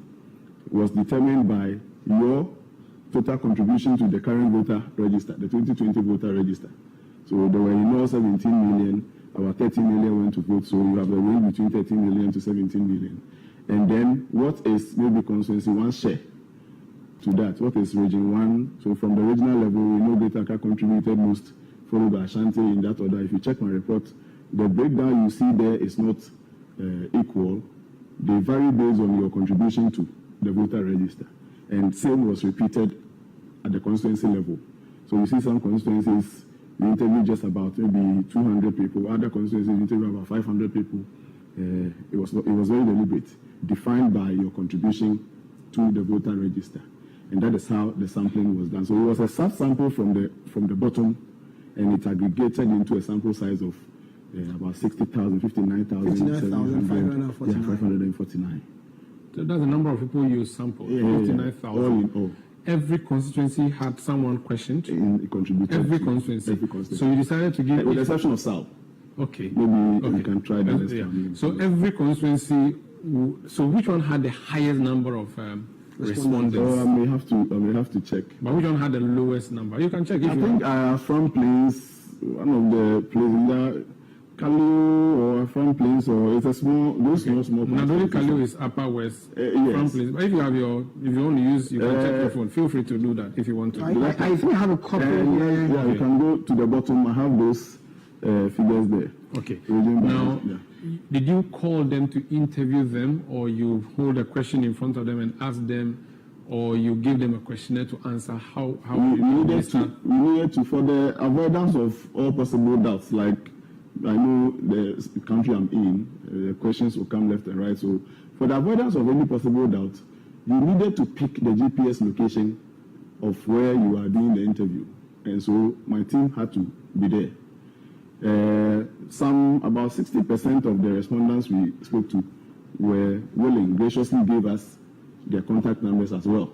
was determined by your total contribution to the current voter register, the 2020 voter register. So there were in all 17 million, about 30 million went to vote, so you have a range between 13 million to 17 million. And then what is maybe constituency one share to that? What is region one? So from the regional level, we know Greater Accra contributed most, followed by Ashanti in that order. If you check my report, the breakdown you see there is not equal. They vary based on your contribution to the voter register. And same was repeated at the constituency level. So you see some constituencies, we interview just about maybe 200 people. Other constituencies, we interview about 500 people. It was very deliberate, defined by your contribution to the voter register. And that is how the sampling was done. So it was a sub-sample from the bottom, and it aggregated into a sample size of about 60,000, 59,749. 549. So that's the number of people you sampled, 59,000. All in all. Every constituency had someone questioned? It contributed. Every constituency. So you decided to give... With the exception of South. Okay. Maybe you can try the next time. So every constituency... So which one had the highest number of respondents? Oh, I may have to check. But which one had the lowest number? You can check. If I think From Plains, one of the places Kalu or From Plains, or it's a small. Nadoli Kalu is Upper West. Yes. From Plains. But if you want to use, you can check your phone. Feel free to do that if you want to. I think I have a copy. You can go to the bottom. I have those figures there. Okay. Now, did you call them to interview them, or you hold a question in front of them and ask them, or you give them a questionnaire to answer? How we needed to, for the avoidance of all possible doubts, like I know the country I'm in, the questions will come left and right. So for the avoidance of any possible doubt, you needed to pick the GPS location of where you are doing the interview. And so my team had to be there. About 60% of the respondents we spoke to were willing, graciously gave us their contact numbers as well.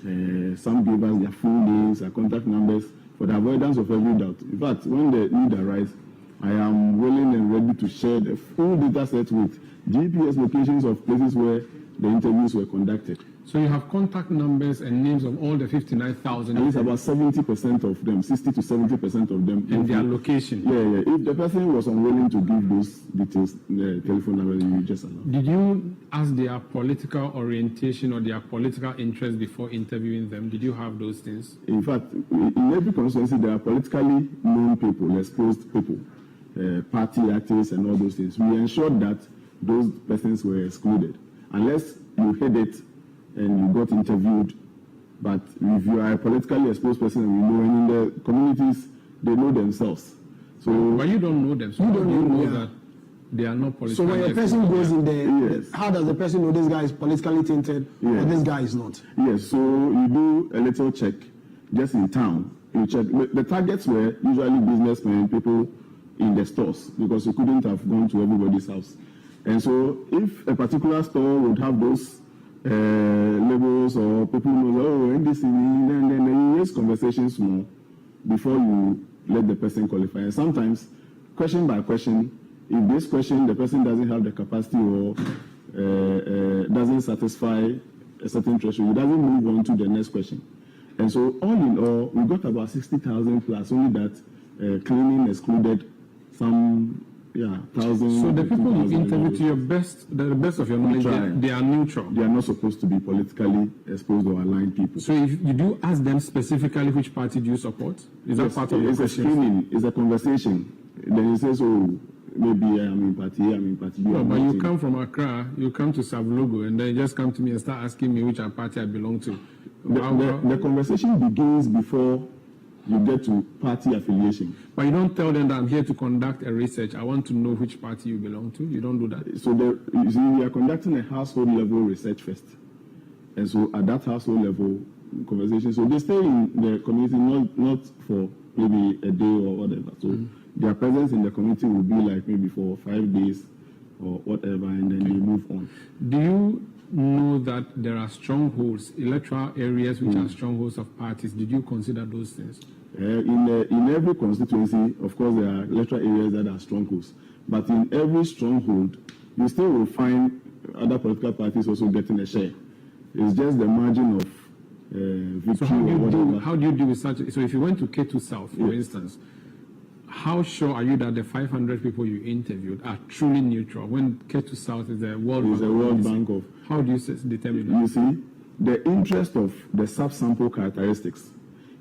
Some gave us their full names, their contact numbers, for the avoidance of every doubt. In fact, when the need arises, I am willing and ready to share the full data set with GPS locations of places where the interviews were conducted. So you have contact numbers and names of all the 59,000? At least about 70% of them, 60 to 70% of them. And their location? Yeah. If the person was unwilling to give those details, the telephone number, you just allow. Did you ask their political orientation or their political interest before interviewing them? Did you have those things? In fact, in every constituency, there are politically known people, exposed people, party activists and all those things. We ensured that those persons were excluded. Unless you hid it and you got interviewed, but if you are a politically exposed person and we know, and in the communities, they know themselves. So, but you don't know them, so you how don't do you know yeah. that they are not politically So when a person goes in there, how does the person know this guy is politically tainted or this guy is not? Yes, so you do a little check just in town. You check. The targets were usually businessmen, people in the stores, because you couldn't have gone to everybody's house. And so if a particular store would have those labels or people know, and then you raise conversations more before you let the person qualify. And sometimes, question by question, if this question the person doesn't have the capacity or doesn't satisfy a certain threshold, he doesn't move on to the next question. And so all in all, we got about 60,000 plus, only that cleaning excluded some thousands. So the people you interview, to the best of your knowledge, they are neutral. They are not supposed to be politically exposed or aligned people. So if you do ask them specifically which party do you support, is that part of the question? It's a screening, it's a conversation. Then he says, oh, maybe I'm in party A, I'm in party B. No, but you come from Accra, you come to Savlogo, and then you just come to me and start asking me which party I belong to. The conversation begins before you get to party affiliation. But you don't tell them that I'm here to conduct a research. I want to know which party you belong to. You don't do that. So you see, we are conducting a household level research first. And so at that household level conversation, so they stay in the community not for maybe a day or whatever. So their presence in the community will be like maybe for 5 days or whatever, and then they move on. Do you know that there are strongholds, electoral areas which are strongholds of parties? Did you consider those things? In every constituency, of course, there are electoral areas that are strongholds. But in every stronghold, you still will find other political parties also getting a share. It's just the margin of victory. So how do you deal with such? So if you went to K2 South, for instance, how sure are you that the 500 people you interviewed are truly neutral when K2 South is a World Bank of? How do you determine that? You see, the interest of the subsample characteristics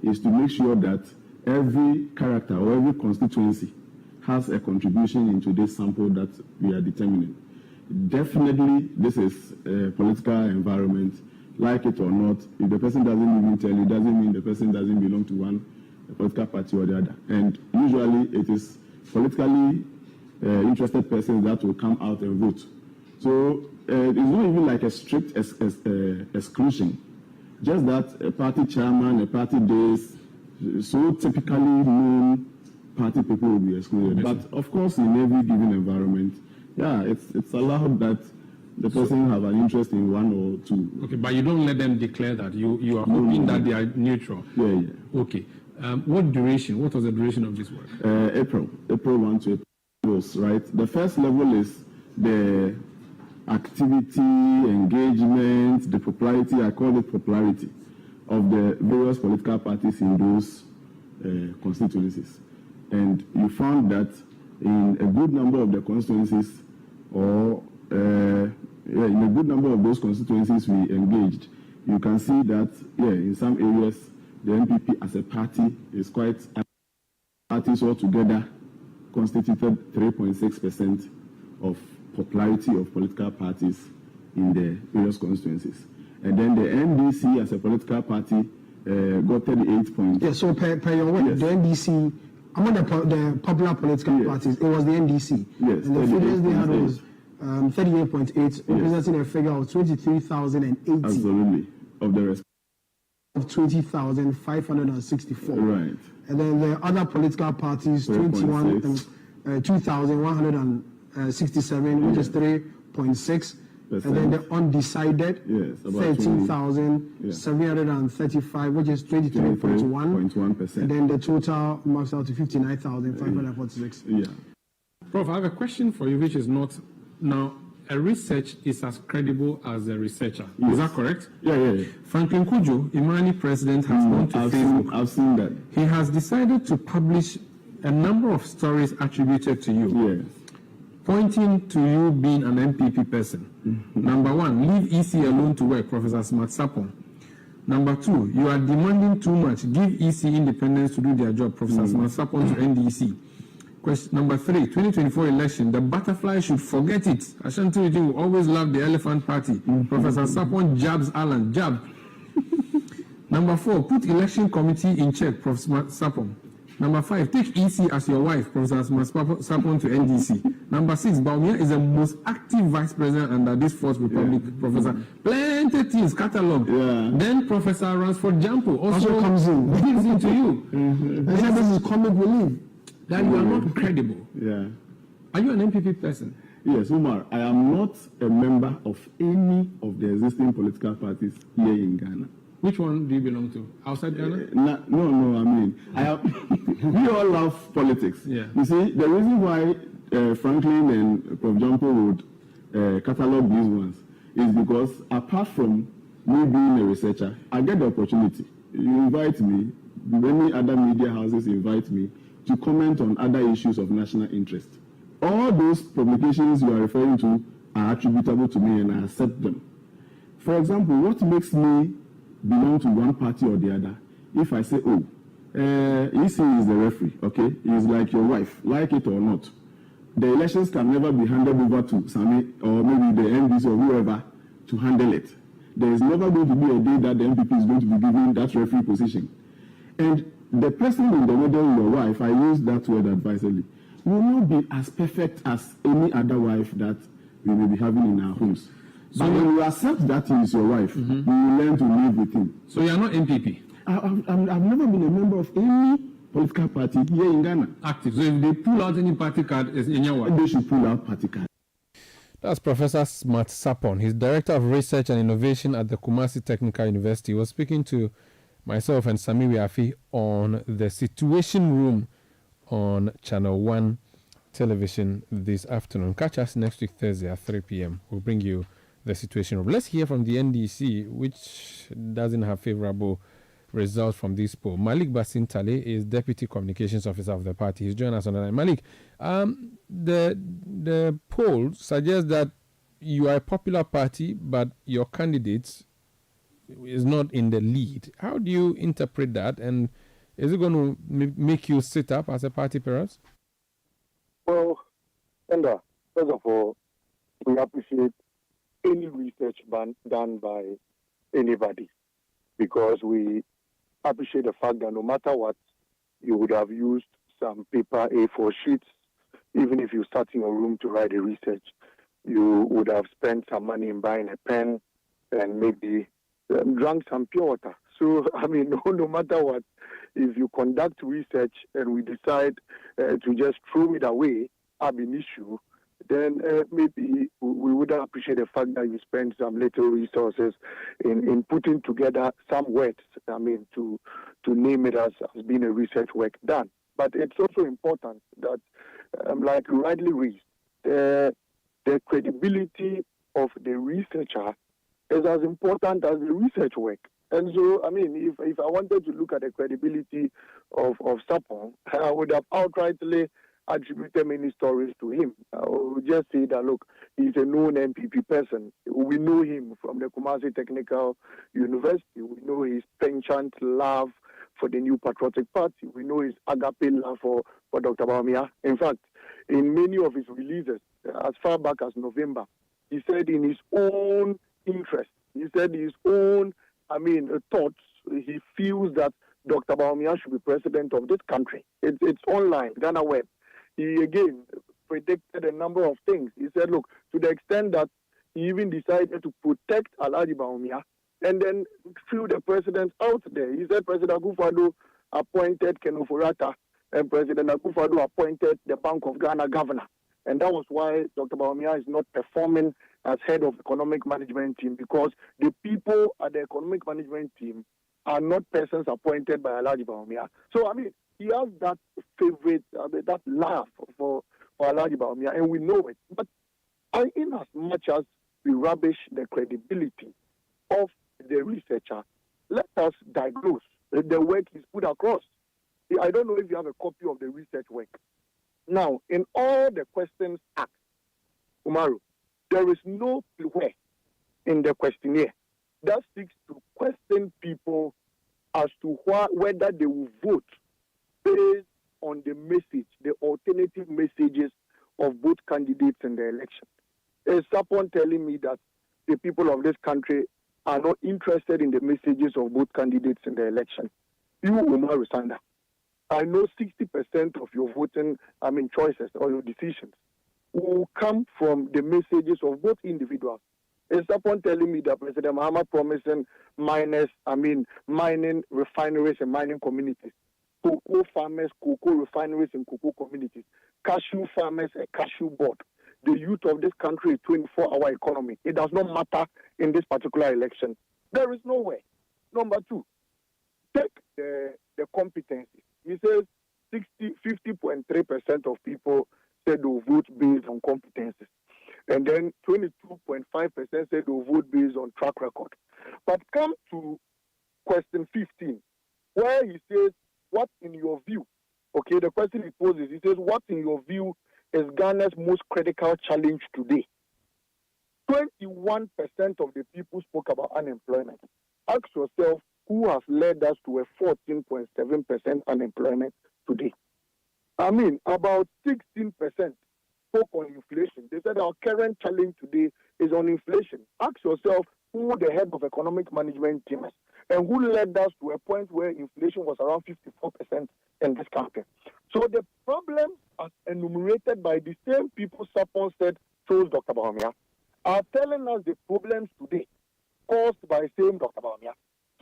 is to make sure that every character or every constituency has a contribution into this sample that we are determining. Definitely, this is a political environment, like it or not. If the person doesn't even tell you, doesn't mean the person doesn't belong to one political party or the other. And usually, it is politically interested persons that will come out and vote. So it's not even like a strict exclusion. Just that a party chairman, a party days, so typically known party people will be excluded. But of course, in every given environment, it's allowed that the person have an interest in one or two. Okay, but you don't let them declare that. You are hoping that they are neutral. Yeah. Okay. What duration? What was the duration of this work? April 1 to April, right? The first level is the activity, engagement, the popularity, I call it popularity, of the various political parties in those constituencies. And you found that in a good number of the constituencies, or in a good number of those constituencies we engaged, you can see that, in some areas, the NPP as a party is quite parties all together constituted 3.6% of popularity of political parties in the various constituencies. And then the NDC as a political party got 38 points. Yeah, so per your word, yes. The NDC, among the popular political parties, it was the NDC. Yes. And the figures they had was 38.8, representing a figure of 23,080. Absolutely. Of the rest. Of 20,564. Right. And then the other political parties, 2,167, which is 3.6. And then the undecided, 13,735, which is 23.1%. And then the total marks out to 59,546. Yeah. Prof, I have a question for you, which is not now. A research is as credible as a researcher. Yes. Is that correct? Yeah. Franklin Kujo, Imani president, has gone to Facebook. I've seen that. He has decided to publish a number of stories attributed to you. Yes. Pointing to you being an MPP person. Mm-hmm. Number one, leave EC alone to work, Professor Smart Sapon. Number two, you are demanding too much. Give EC independence to do their job, Professor Smart Sapon to NDC. Question number three, 2024 election, the butterfly should forget it. Ashanti region will always love the elephant party. Professor Sapon jabs Alan, jab. Number four, put election committee in check, Professor Sapon. Number five, take EC as your wife, Professor Sapon to NDC. Number six, Baumia is the most active vice president under this fourth republic, Professor. Plenty things, catalog. Yeah. Then Professor Ransford Jampo also comes in. Gives in to you. This is comic relief. That you are not credible. Yeah. Are you an MPP person? Yes, Umar. I am not a member of any of the existing political parties here in Ghana. Which one do you belong to? Outside Ghana? No. I mean, we all love politics. Yeah. You see, the reason why Franklin and Prof. Jampo would catalog these ones is because apart from me being a researcher, I get the opportunity. You invite me, many other media houses invite me to comment on other issues of national interest. All those publications you are referring to are attributable to me and I accept them. For example, what makes me belong to one party or the other? If I say, EC is the referee, okay? He's like your wife, like it or not. The elections can never be handed over to Sami or maybe the NDC or whoever to handle it. There is never going to be a day that the MPP is going to be given that referee position. And the person in the middle, your wife, I use that word advisedly, will not be as perfect as any other wife that we may be having in our homes. So when you accept that he is your wife, you will learn to live with him. So you are not MPP? I've never been a member of any political party here in Ghana. Active. So if they pull out any party card, it's in your wife? They should pull out party card. That's Professor Smart Sapon. He's Director of Research and Innovation at the Kumasi Technical University. He was speaking to myself and Sami Wiafi on the Situation Room on Channel 1 television this afternoon. Catch us next week, Thursday at 3 p.m. We'll bring you the Situation Room. Let's hear from the NDC, which doesn't have favorable results from this poll. Malik Basintale is Deputy Communications Officer of the party. He's joined us on the line. Malik, the poll suggests that you are a popular party, but your candidate is not in the lead. How do you interpret that? And is it going to make you sit up as a party, perhaps? Well, Enda, first of all, we appreciate any research done by anybody because we appreciate the fact that no matter what, you would have used some paper A4 sheets. Even if you sat in your room to write a research, you would have spent some money in buying a pen and maybe drank some pure water. So, I mean, no matter what, if you conduct research and we decide to just throw it away ab initio, then maybe we would appreciate the fact that you spend some little resources in putting together some words, I mean, to name it as being a research work done. But it's also important that, like you rightly raised, the credibility of the researcher is as important as the research work. And so, I mean, if I wanted to look at the credibility of Sapon, I would have outrightly attributed many stories to him. I would just say that, look, he's a known MPP person. We know him from the Kumasi Technical University. We know his penchant love for the New Patriotic Party. We know his agape love for Dr. Bawumia. In fact, in many of his releases, as far back as November, he said in his own interest, he said his own, thoughts, he feels that Dr. Bawumia should be president of this country. It's online, Ghana Web. He again predicted a number of things. He said, look, to the extent that he even decided to protect Alhaji Bawumia and then threw the president out there. He said President Akufo-Addo appointed Ken Ofori-Atta and President Akufo-Addo appointed the Bank of Ghana governor. And that was why Dr. Bawumia is not performing as head of economic management team, because the people at the economic management team are not persons appointed by Alhaji Bawumia. So, he has that favorite, that love for Alhaji Bawumia, and we know it. But in as much as we rubbish the credibility of the researcher, let us diagnose the work he's put across. I don't know if you have a copy of the research work. Now, in all the questions asked, Umaru, there is nowhere in the questionnaire that seeks to question people as to whether they will vote based on the message, the alternative messages of both candidates in the election. It's upon telling me that the people of this country are not interested in the messages of both candidates in the election. You, Umaru Sanda, I know 60% of your voting, choices or your decisions will come from the messages of both individuals. It's upon telling me that President Mahama promising mining refineries and mining communities, cocoa farmers, cocoa refineries and cocoa communities, cashew farmers, a cashew board. The youth of this country is 24-hour economy. It does not matter in this particular election. There is no way. Number two, take the competencies. He says 50.3% of people said they'll vote based on competencies. And then 22.5% said they'll vote based on track record. But come to question 15, where he says, what in your view? Okay, the question he poses, he says, what in your view is Ghana's most critical challenge today? 21% of the people spoke about unemployment. Ask yourself, who has led us to a 14.7% unemployment today? About 16% spoke on inflation. They said our current challenge today is on inflation. Ask yourself who the head of economic management team is and who led us to a point where inflation was around 54% in this country. So the problems as enumerated by the same people Sapon said chose Dr. Bawumia are telling us the problems today caused by same Dr. Bawumia.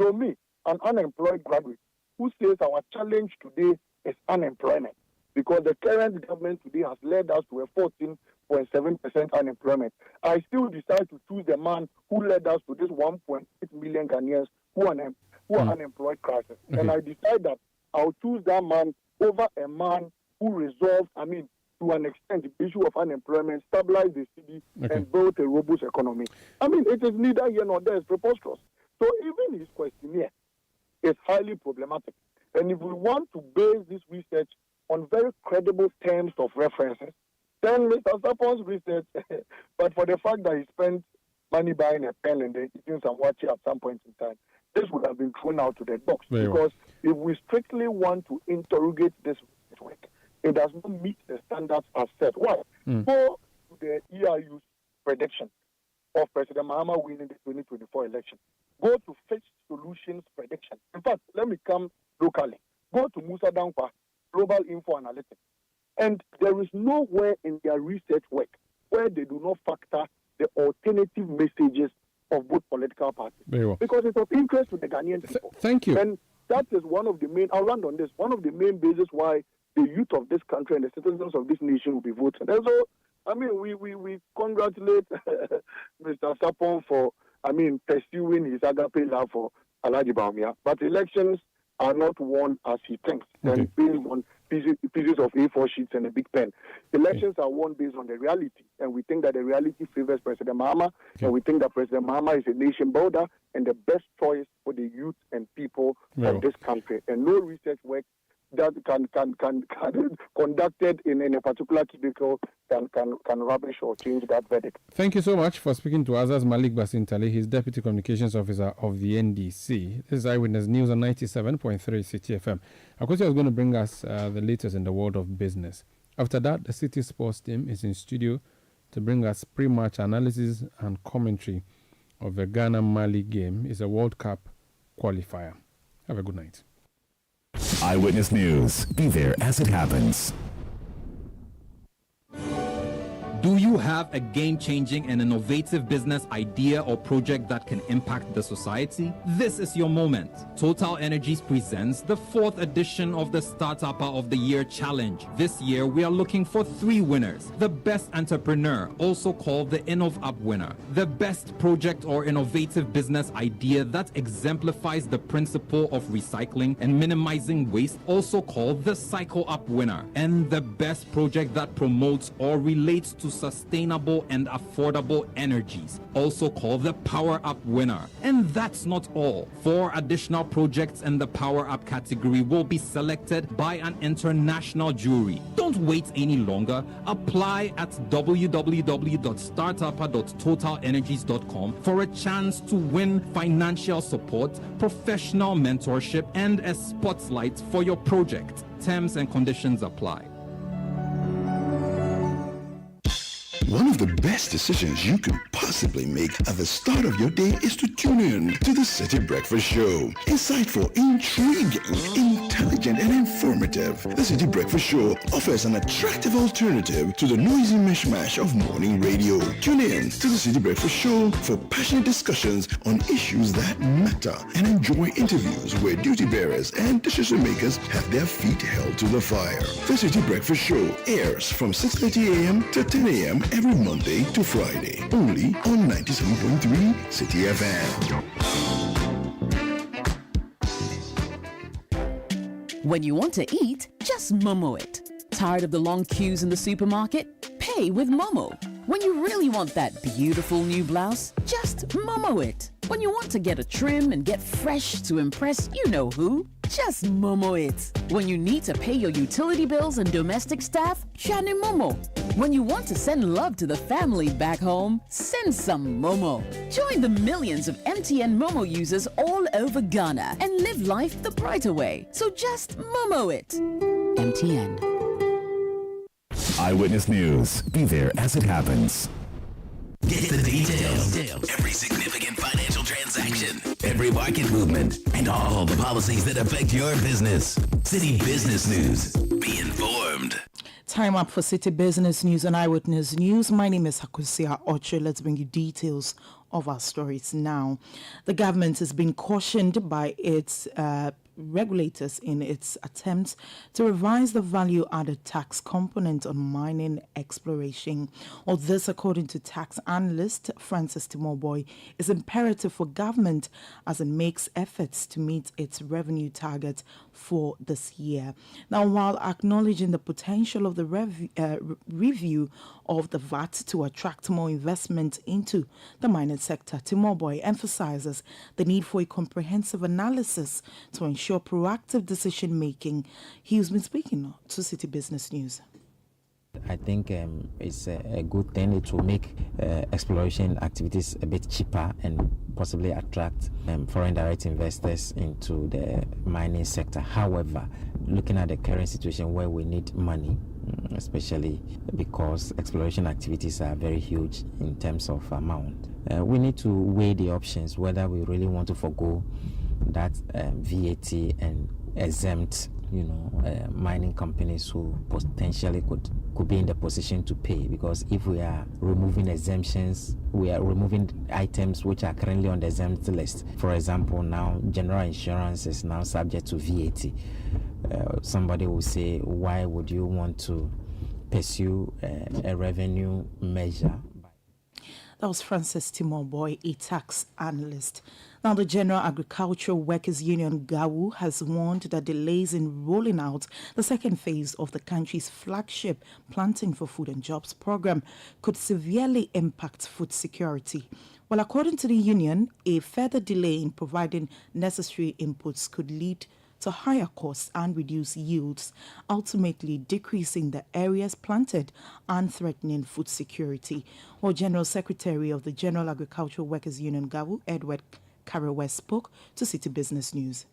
So me, an unemployed graduate, who says our challenge today is unemployment, because the current government today has led us to a 14.7% unemployment. I still decide to choose the man who led us to this 1.8 million Ghanaians who are unemployed crisis. Okay. And I decide that I'll choose that man over a man who resolved, to an extent, the issue of unemployment, stabilize the city, and build a robust economy. It is neither here nor there. It's preposterous. So even his questionnaire is highly problematic. And if we want to base this research on very credible terms of references, then Mr. Sapon's research, but for the fact that he spent money buying a pen and then eating some watch at some point in time, this would have been thrown out to the box. Because if we strictly want to interrogate this work, it does not meet the standards as set. Why? Go to the EIU's prediction of President Mahama winning the 2024 election. Go to Fitch Solutions prediction. In fact, let me come locally. Go to Musa Dankwa, Global Info Analytics. And there is nowhere in their research work where they do not factor the alternative messages of both political parties. Very well. Because it's of interest to the Ghanaian people. Thank you. And that is one of the main, I'll land on this, one of the main bases why the youth of this country and the citizens of this nation will be voting. And so, we congratulate Mr. Sapon for, pursuing his agape love for Alhaji Bawumia. But elections are not won as he thinks, and based on pieces of A4 sheets and a big pen. Elections are won based on the reality, and we think that the reality favors President Mahama, and we think that President Mahama is a nation builder and the best choice for the youth and people of this country. And no research work that can conducted in a particular cubicle can rubbish or change that verdict. Thank you so much for speaking to us. As Malik Basintali, he's Deputy Communications Officer of the NDC. This is Eyewitness News on 97.3 Citi FM. Akosia is going to bring us the latest in the world of business. After that, the City Sports team is in studio to bring us pre-match analysis and commentary of the Ghana-Mali game. It's a World Cup qualifier. Have a good night. Eyewitness News. Be there as it happens. Do you have a game-changing and innovative business idea or project that can impact the society? This is your moment. Total Energies presents the 4th edition of the Startupper of the Year Challenge. This year, we are looking for 3 winners. The best entrepreneur, also called the InnovUp winner. The best project or innovative business idea that exemplifies the principle of recycling and minimizing waste, also called the Cycle Up winner. And the best project that promotes or relates to sustainable and affordable energies, also called the Power Up winner. And that's not all. 4 additional projects in the Power Up category will be selected by an international jury. Don't wait any longer. Apply at www.startupper.totalenergies.com for a chance to win financial support, professional mentorship, and a spotlight for your project. Terms and conditions apply. One of the best decisions you could possibly make at the start of your day is to tune in to the City Breakfast Show. Insightful, intriguing, intelligent, and informative. The City Breakfast Show offers an attractive alternative to the noisy mishmash of morning radio. Tune in to the City Breakfast Show for passionate discussions on issues that matter and enjoy interviews where duty bearers and decision makers have their feet held to the fire. The City Breakfast Show airs from 6:30 a.m. to 10 a.m. every Monday to Friday, only on 97.3 Citi FM. When you want to eat, just Momo it. Tired of the long queues in the supermarket? Pay with Momo. When you really want that beautiful new blouse, just Momo it. When you want to get a trim and get fresh to impress you know who, just Momo it. When you need to pay your utility bills and domestic staff, Shani Momo. When you want to send love to the family back home, send some Momo. Join the millions of MTN Momo users all over Ghana and live life the brighter way. So just Momo it. MTN. Eyewitness News. Be there as it happens. Get the details. Every significant financial transaction, every market movement, and all the policies that affect your business. City Business News. Be informed. Time up for City Business News and Eyewitness News. My name is Hakusia Ocho. Let's bring you details of our stories now. The government has been cautioned by its regulators in its attempts to revise the value-added tax component on mining exploration. All this, according to tax analyst Francis Timoboy, is imperative for government as it makes efforts to meet its revenue target for this year. Now, while acknowledging the potential of the review of the VAT to attract more investment into the mining sector, Timoboy emphasizes the need for a comprehensive analysis to ensure proactive decision making. He's been speaking to City Business News. I think it's a good thing. It will make exploration activities a bit cheaper and possibly attract foreign direct investors into the mining sector. However, looking at the current situation where we need money, especially because exploration activities are very huge in terms of amount, we need to weigh the options whether we really want to forgo that VAT and exempt mining companies who potentially could be in the position to pay, because if we are removing exemptions, we are removing items which are currently on the exempt list. For example, now general insurance is now subject to VAT. Somebody will say, why would you want to pursue a revenue measure? That was Francis Timoboy, a tax analyst. Now, the General Agricultural Workers Union, GAWU, has warned that delays in rolling out the second phase of the country's flagship Planting for Food and Jobs program could severely impact food security. Well, according to the union, a further delay in providing necessary inputs could lead to higher costs and reduce yields, ultimately decreasing the areas planted and threatening food security. Well, General Secretary of the General Agricultural Workers Union, GAWU, Edward Karewe, spoke to City Business News.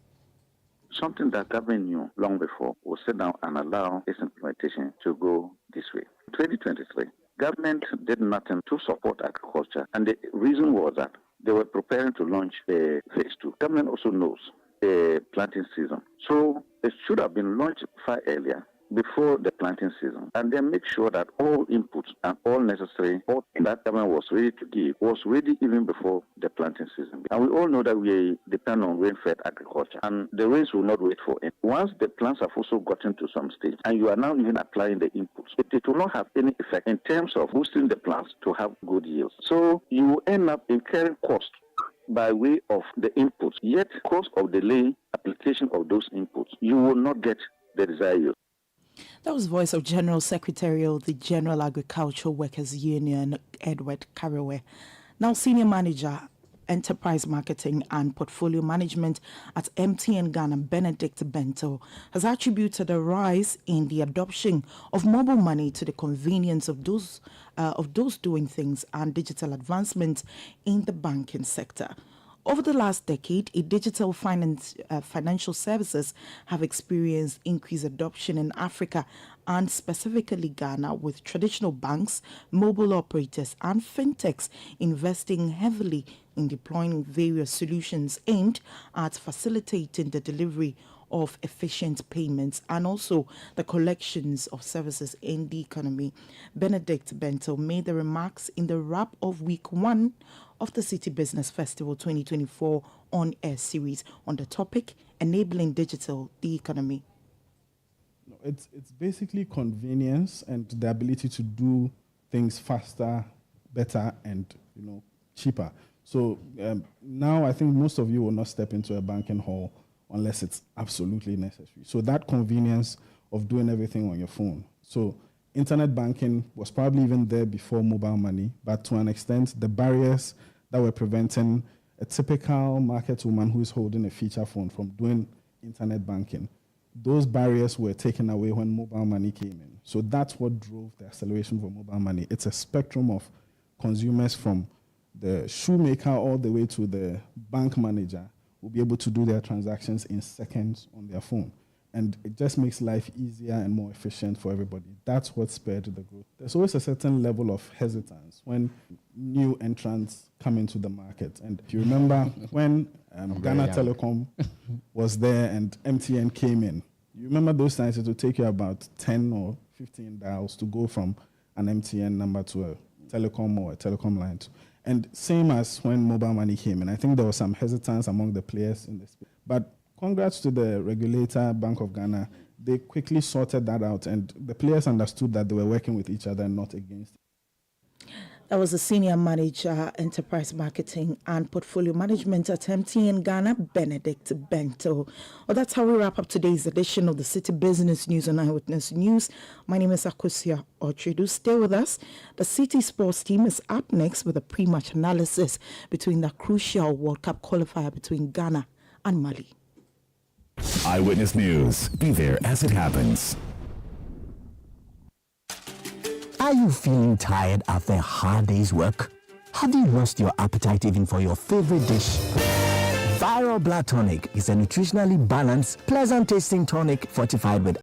Something that government knew long before will sit down and allow its implementation to go this way. 2023, government did nothing to support agriculture, and the reason was that they were preparing to launch the phase 2. Government also knows the planting season, so it should have been launched far earlier, before the planting season, and then make sure that all inputs and all necessary support that government was ready to give was ready even before the planting season. And we all know that we depend on rain-fed agriculture, and the rains will not wait for it. Once the plants have also gotten to some stage, and you are now even applying the inputs, it will not have any effect in terms of boosting the plants to have good yields. So you will end up incurring costs by way of the inputs, yet because of delay application of those inputs, you will not get the desired yield. That was voice of General Secretary of the General Agricultural Workers Union, Edward Karewe. Now, Senior Manager, Enterprise Marketing and Portfolio Management at MTN Ghana, Benedict Bento, has attributed a rise in the adoption of mobile money to the convenience of those doing things and digital advancements in the banking sector. Over the last decade, digital financial services have experienced increased adoption in Africa and specifically Ghana, with traditional banks, mobile operators and fintechs investing heavily in deploying various solutions aimed at facilitating the delivery of efficient payments and also the collections of services in the economy. Benedict Bento made the remarks in the wrap of week 1 of the City Business Festival 2024 on-air series on the topic Enabling Digital the Economy. It's basically convenience and the ability to do things faster, better, and cheaper. So now I think most of you will not step into a banking hall unless it's absolutely necessary. So that convenience of doing everything on your phone. So internet banking was probably even there before mobile money, but to an extent, the barriers that were preventing a typical market woman who is holding a feature phone from doing internet banking, those barriers were taken away when mobile money came in. So that's what drove the acceleration for mobile money. It's a spectrum of consumers from the shoemaker all the way to the bank manager will be able to do their transactions in seconds on their phone. And it just makes life easier and more efficient for everybody. That's what spurred the growth. There's always a certain level of hesitance when new entrants come into the market. And if you remember when Ghana Telecom was there and MTN came in, you remember those times it would take you about 10 or 15 dials to go from an MTN number to a telecom or a telecom line. And same as when mobile money came in. I think there was some hesitance among the players in this. But congrats to the regulator, Bank of Ghana. They quickly sorted that out, and the players understood that they were working with each other and not against. That was the Senior Manager, Enterprise Marketing and Portfolio Management at MTN Ghana, Benedict Bento. Well, that's how we wrap up today's edition of the City Business News on Eyewitness News. My name is Akosia Ochidu. Stay with us. The City Sports team is up next with a pre-match analysis between the crucial World Cup qualifier between Ghana and Mali. Eyewitness News. Be there as it happens. Are you feeling tired after a hard day's work? Have you lost your appetite even for your favorite dish? Viral Blood Tonic is a nutritionally balanced, pleasant tasting tonic fortified with